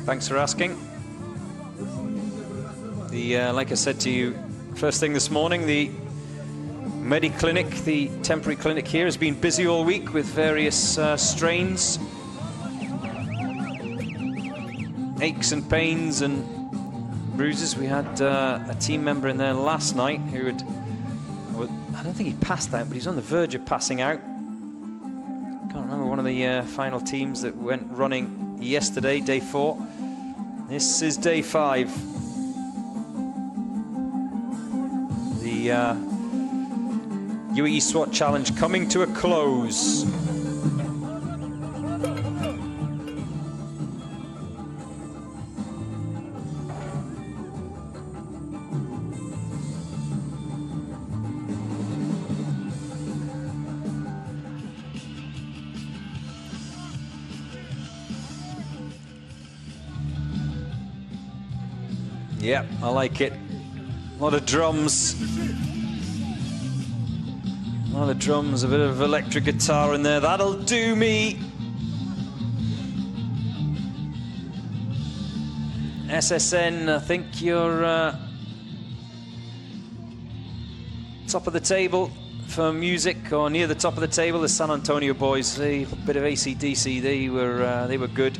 Thanks for asking. Like I said to you first thing this morning, the Mediclinic, the temporary clinic here, has been busy all week with various strains, aches and pains and bruises. We had a team member in there last night who had, well, I don't think he passed out, but he's on the verge of passing out. Can't remember, one of the final teams that went running yesterday, day 4. This is day 5. The UAE SWAT Challenge coming to a close. Yeah, I like it. A lot of drums. A lot of drums, a bit of electric guitar in there. That'll do me. SSN, I think you're top of the table for music, or near the top of the table. The San Antonio boys, a bit of AC/DC. They were good.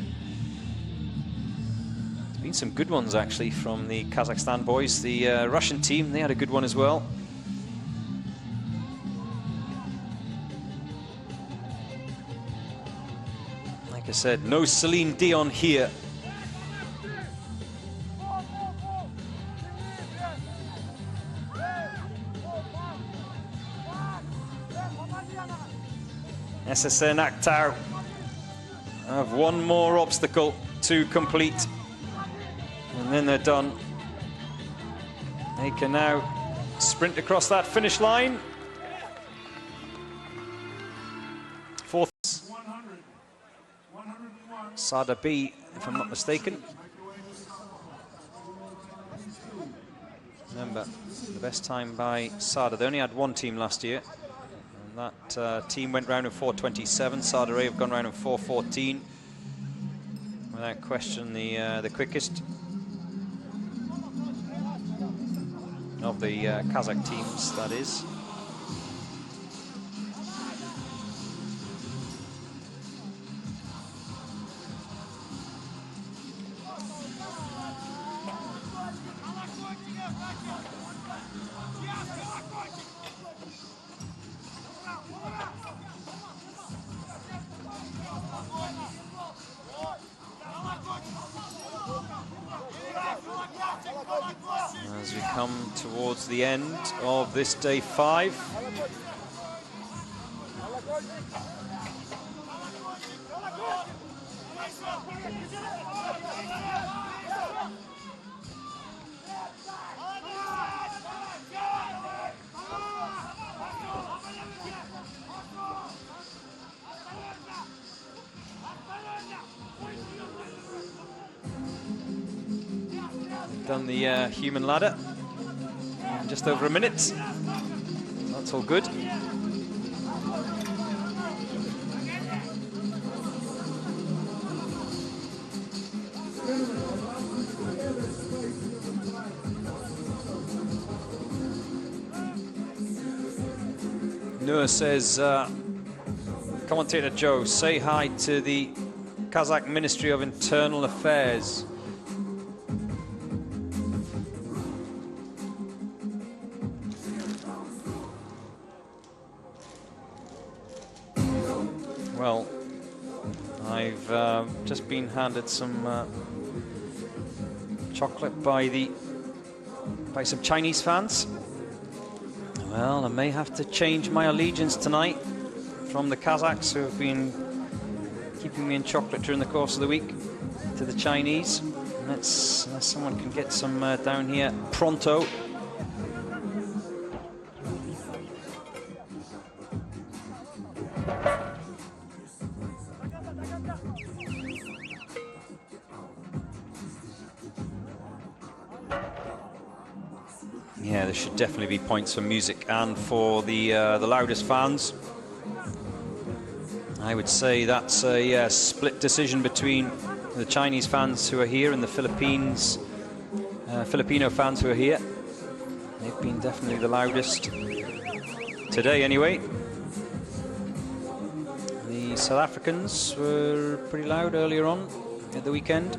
Some good ones actually from the Kazakhstan boys. The Russian team, they had a good one as well. Like I said, no Celine Dion here. SSN Aktau have one more obstacle to complete. And then they're done. They can now sprint across that finish line. 4th. Sada B, if I'm not mistaken. Remember, the best time by Sada. They only had one team last year. And that team went round in 4:27. Sada A have gone round in 4:14. Without question, the quickest of the Kazakh teams, that is. As we come towards the end of this day 5. Done the human ladder in just over a minute. That's all good. Noor says, commentator Joe, say hi to the Kazakh Ministry of Internal Affairs. Well, I've just been handed some chocolate by some Chinese fans. Well, I may have to change my allegiance tonight from the Kazakhs, who have been keeping me in chocolate during the course of the week, to the Chinese. Unless someone can get some down here pronto. Yeah, there should definitely be points for music and for the loudest fans. I would say that's a split decision between the Chinese fans who are here and the Philippines, Filipino fans who are here. They've been definitely the loudest today, anyway. The South Africans were pretty loud earlier on at the weekend.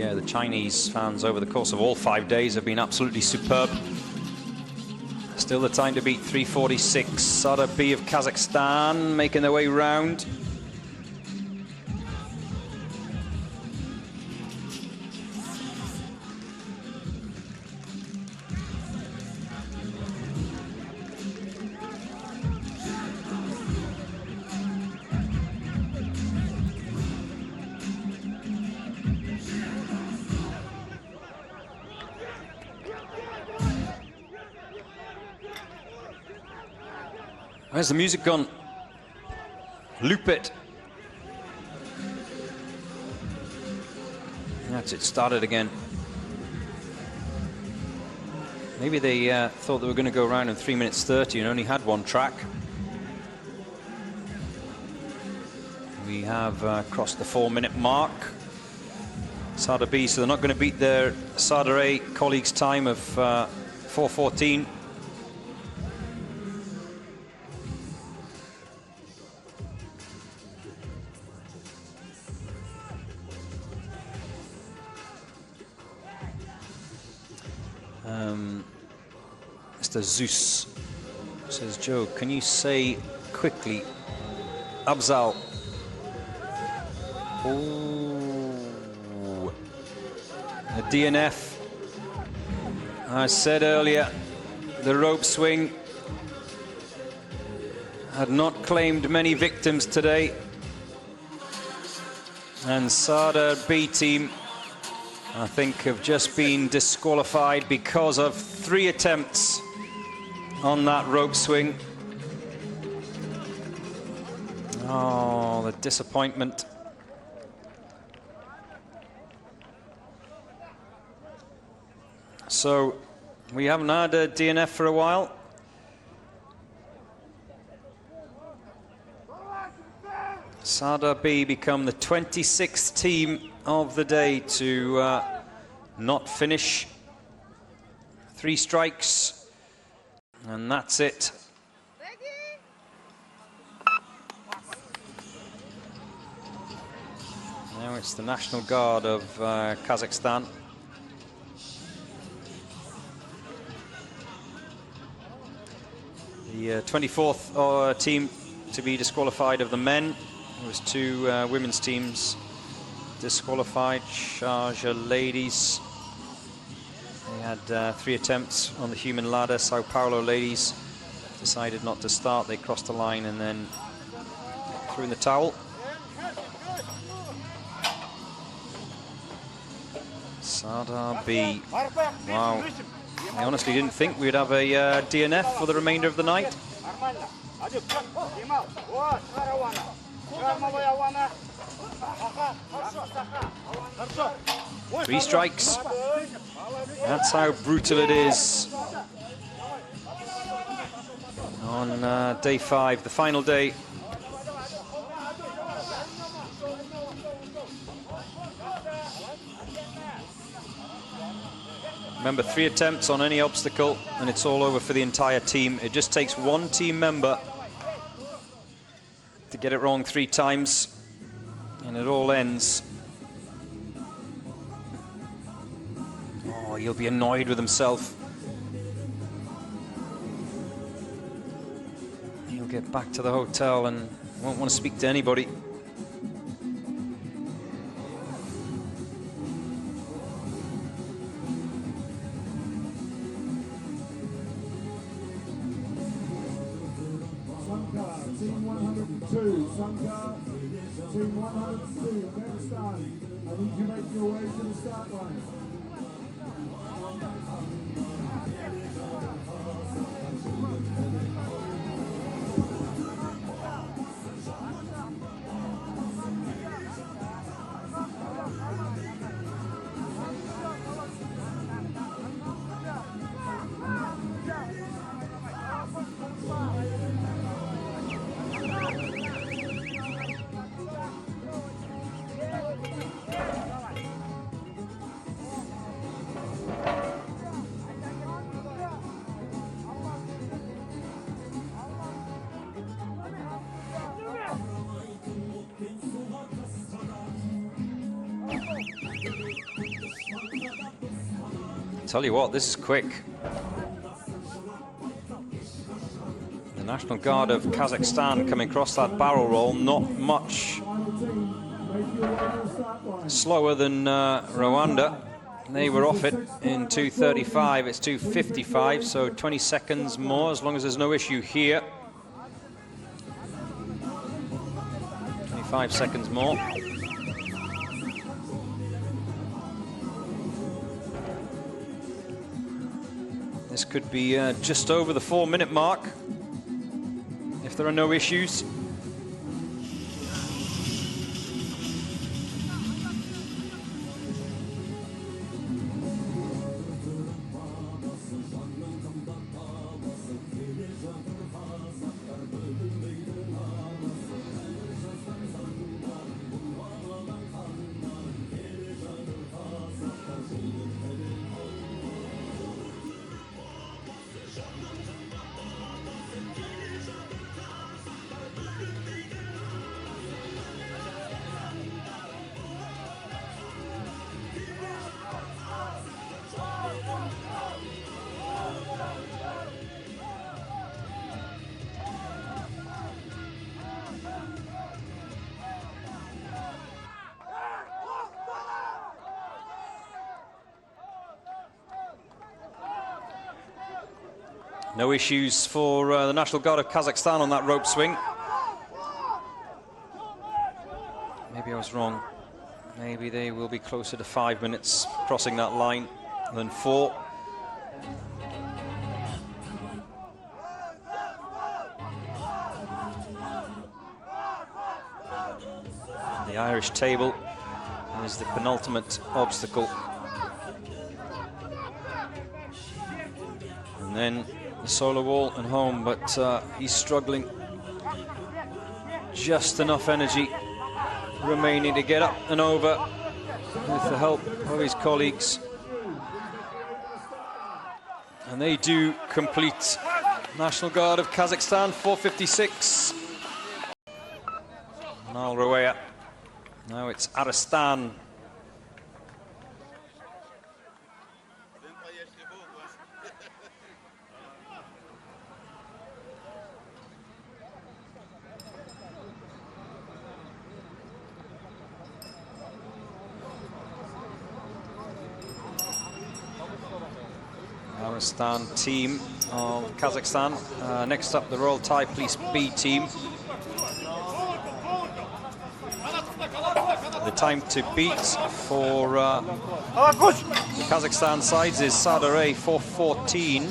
Yeah, the Chinese fans over the course of all 5 days have been absolutely superb. Still the time to beat 3:46. Sada B of Kazakhstan making their way round. Where's the music gone? Loop it. That's it, started again. Maybe they thought they were going to go around in 3 minutes 30 and only had one track. We have crossed the 4-minute mark. Sada B, so they're not going to beat their Sada A colleagues' time of 4:14. Mr. Zeus says, Joe, can you say quickly, Abzal? Oh, a DNF. I said earlier, the rope swing had not claimed many victims today. And Sada B team, I think, have just been disqualified because of 3 attempts on that rope swing. Oh, the disappointment. So, we haven't had a DNF for a while. Sada B become the 26th team of the day to not finish. 3 strikes, and that's it. Now it's the National Guard of Kazakhstan. The 24th team to be disqualified of the men. There was 2 women's teams disqualified. Sharjah ladies, they had 3 attempts on the human ladder. Sao Paulo ladies decided not to start. They crossed the line and then threw in the towel. Sada B. Wow. I honestly didn't think we'd have a DNF for the remainder of the night. 3 strikes. That's how brutal it is. On day 5, the final day. Remember, 3 attempts on any obstacle and it's all over for the entire team. It just takes 1 team member to get it wrong 3 times and it all ends. Oh, he'll be annoyed with himself. He'll get back to the hotel and won't want to speak to anybody. Team 102, Afghanistan. I need you to make your way to the start line. Tell you what, this is quick. The National Guard of Kazakhstan coming across that barrel roll, not much slower than Rwanda. They were off it in 2:35, it's 2:55, so 20 seconds more, as long as there's no issue here. 25 seconds more. This could be just over the 4-minute mark, if there are no issues. No issues for the National Guard of Kazakhstan on that rope swing. Maybe I was wrong. Maybe they will be closer to 5 minutes crossing that line than 4. The Irish table is the penultimate obstacle. And then the solo wall and home, but he's struggling. Just enough energy remaining to get up and over with the help of his colleagues. And they do complete. National Guard of Kazakhstan, 4:56. Now Ruwaiya. Now it's Arenasında. Arenasında team of Kazakhstan. Next up, the Royal Thai Police B team. The time to beat for the Kazakhstan sides is Sadare 4:14.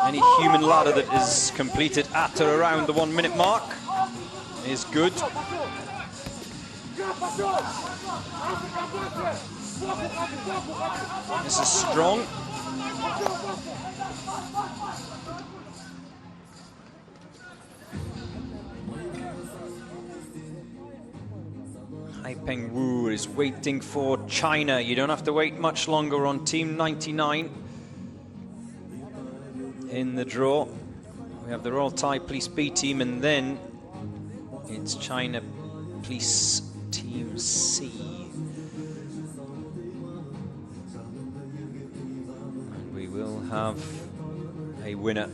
Any human ladder that is completed at or around the 1-minute mark is good. This is strong. Haipeng Wu is waiting for China. You don't have to wait much longer on Team 99 in the draw. We have the Royal Thai Police B team, and then it's China Police Team C. And we will have a winner.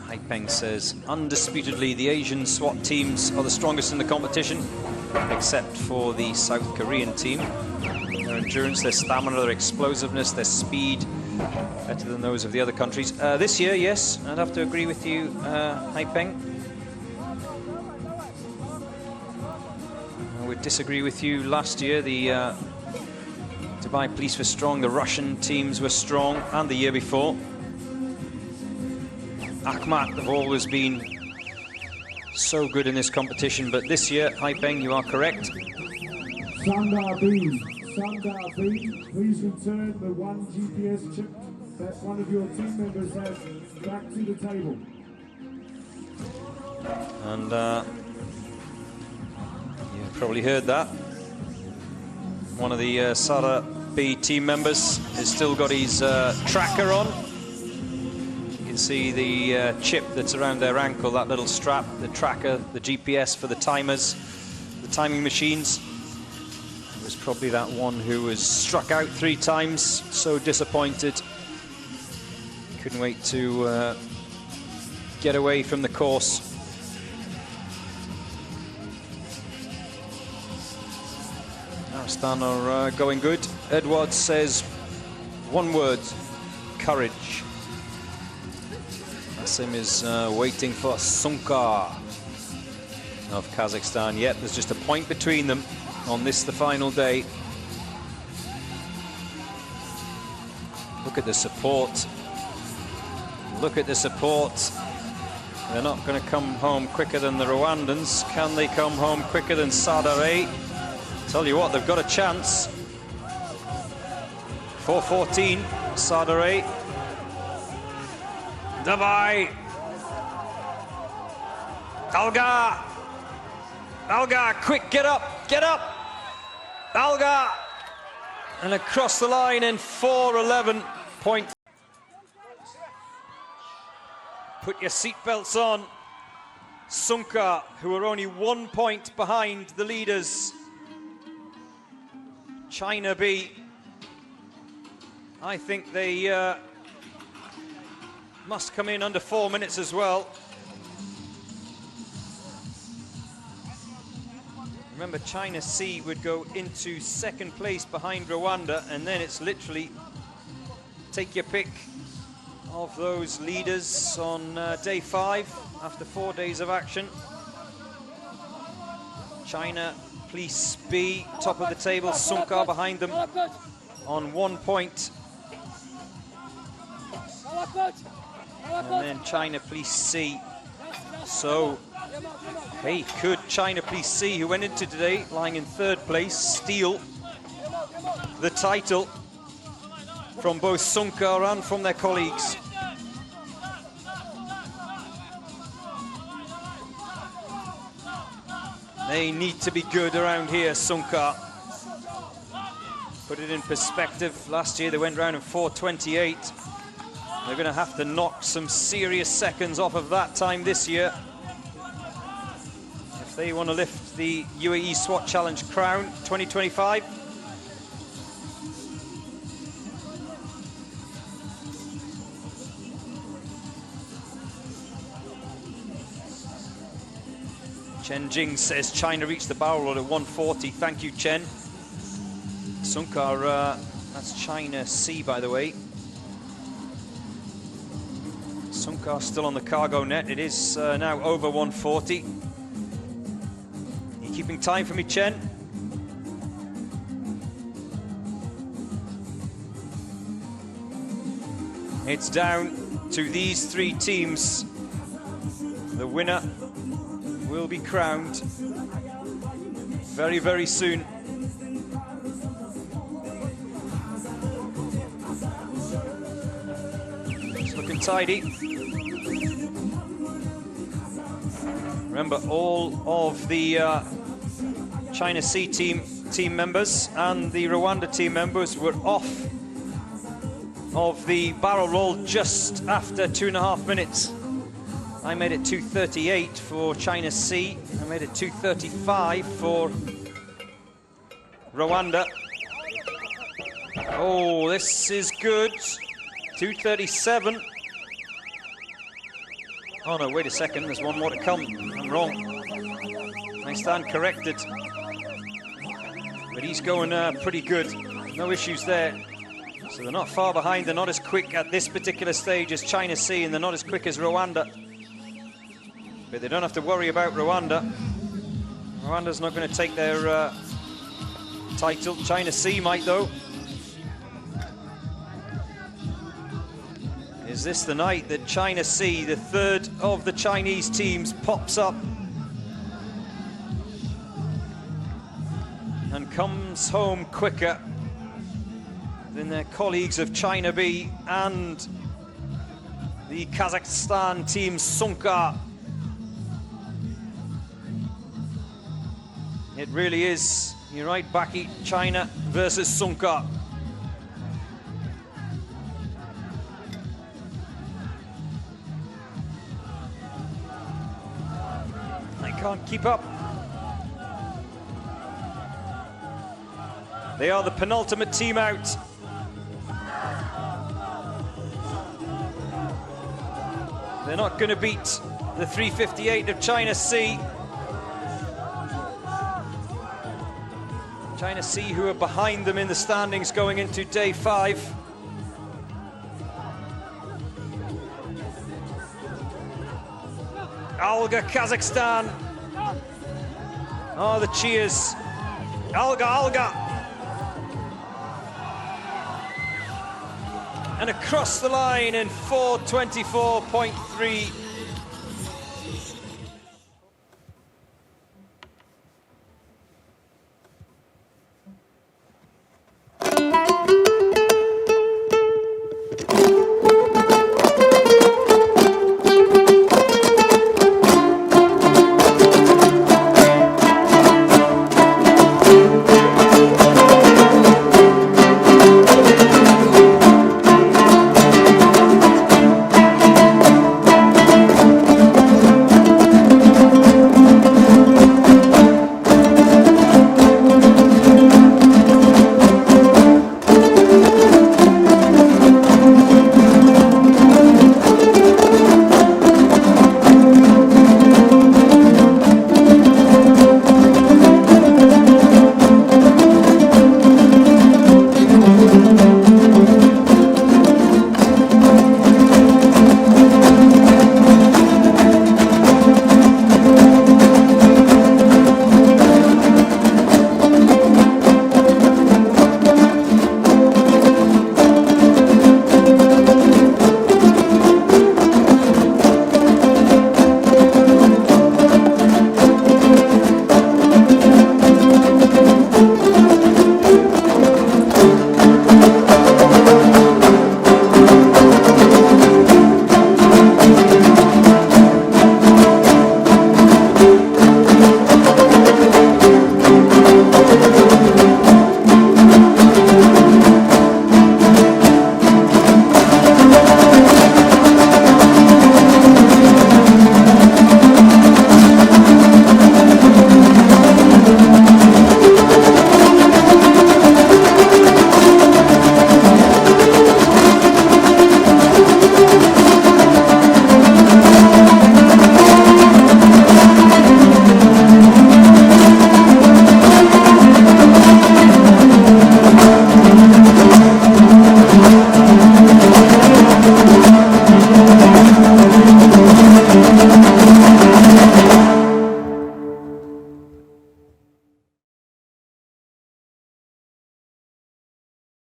Haipeng says, undisputedly, the Asian SWAT teams are the strongest in the competition, except for the South Korean team. Their endurance, their stamina, their explosiveness, their speed, better than those of the other countries. This year, yes, I'd have to agree with you, Haipeng. I would disagree with you. Last year, the Dubai Police were strong, the Russian teams were strong, and the year before. Akhmat have always been so good in this competition, but this year, Haipeng, you are correct. Sundar B, please return the one GPS chip that one of your team members has back to the table. And you've probably heard that. One of the Sada B team members has still got his tracker on. You can see the chip that's around their ankle, that little strap, the tracker, the GPS for the timers, the timing machines. It was probably that one who was struck out 3 times, so disappointed. Couldn't wait to get away from the course. Arenasında are going good. Edward says one word: courage. Asim is waiting for Sunka of Kazakhstan. Yet there's just a point between them on this, the final day. Look at the support. Look at the support. They're not going to come home quicker than the Rwandans. Can they come home quicker than Sadare? Tell you what, they've got a chance. 4:14, Sadare. Davai. Alga, quick, get up. Alga. And across the line in 4:11. Put your seatbelts on. Sunka, who are only 1 point behind the leaders. China B, I think they must come in under 4 minutes as well. Remember, China C would go into 2nd place behind Rwanda, and then it's literally take your pick of those leaders on day 5 after 4 days of action. China Police B, top of the table, Sunka behind them on 1 point. And then China Police C. So, hey, could China Police C, who went into today lying in 3rd place, steal the title from both Sunka and from their colleagues? They need to be good around here, Sunka. Put it in perspective, last year they went round in 4:28. They're going to have to knock some serious seconds off of that time this year if they want to lift the UAE Swat Challenge crown 2025. Chen Jing says China reached the barrel roll at 1:40. Thank you, Chen. Sunka, that's China C, by the way. Sunka still on the cargo net. It is now over 1:40. You keeping time for me, Chen? It's down to these 3 teams. The winner will be crowned very, very soon. It's looking tidy. Remember, all of the China C team members and the Rwanda team members were off of the barrel roll just after 2.5 minutes. I made it 2:38 for China C. I made it 2:35 for Rwanda. Oh, this is good. 2:37. Oh no, wait a second, there's one more to come. I'm wrong. I stand corrected. But he's going pretty good. No issues there. So they're not far behind. They're not as quick at this particular stage as China C, and they're not as quick as Rwanda. But they don't have to worry about Rwanda. Rwanda's not going to take their title. China C might, though. Is this the night that China C, the 3rd of the Chinese teams, pops up and comes home quicker than their colleagues of China B and the Kazakhstan team Sunka. It really is, you're right, Baki, China versus Sunka. They can't keep up. They are the penultimate team out. They're not going to beat the 358 of China C. China C, who are behind them in the standings going into day 5. Alga, Kazakhstan. Oh, the cheers. Alga, Alga. And across the line in 4:24.3.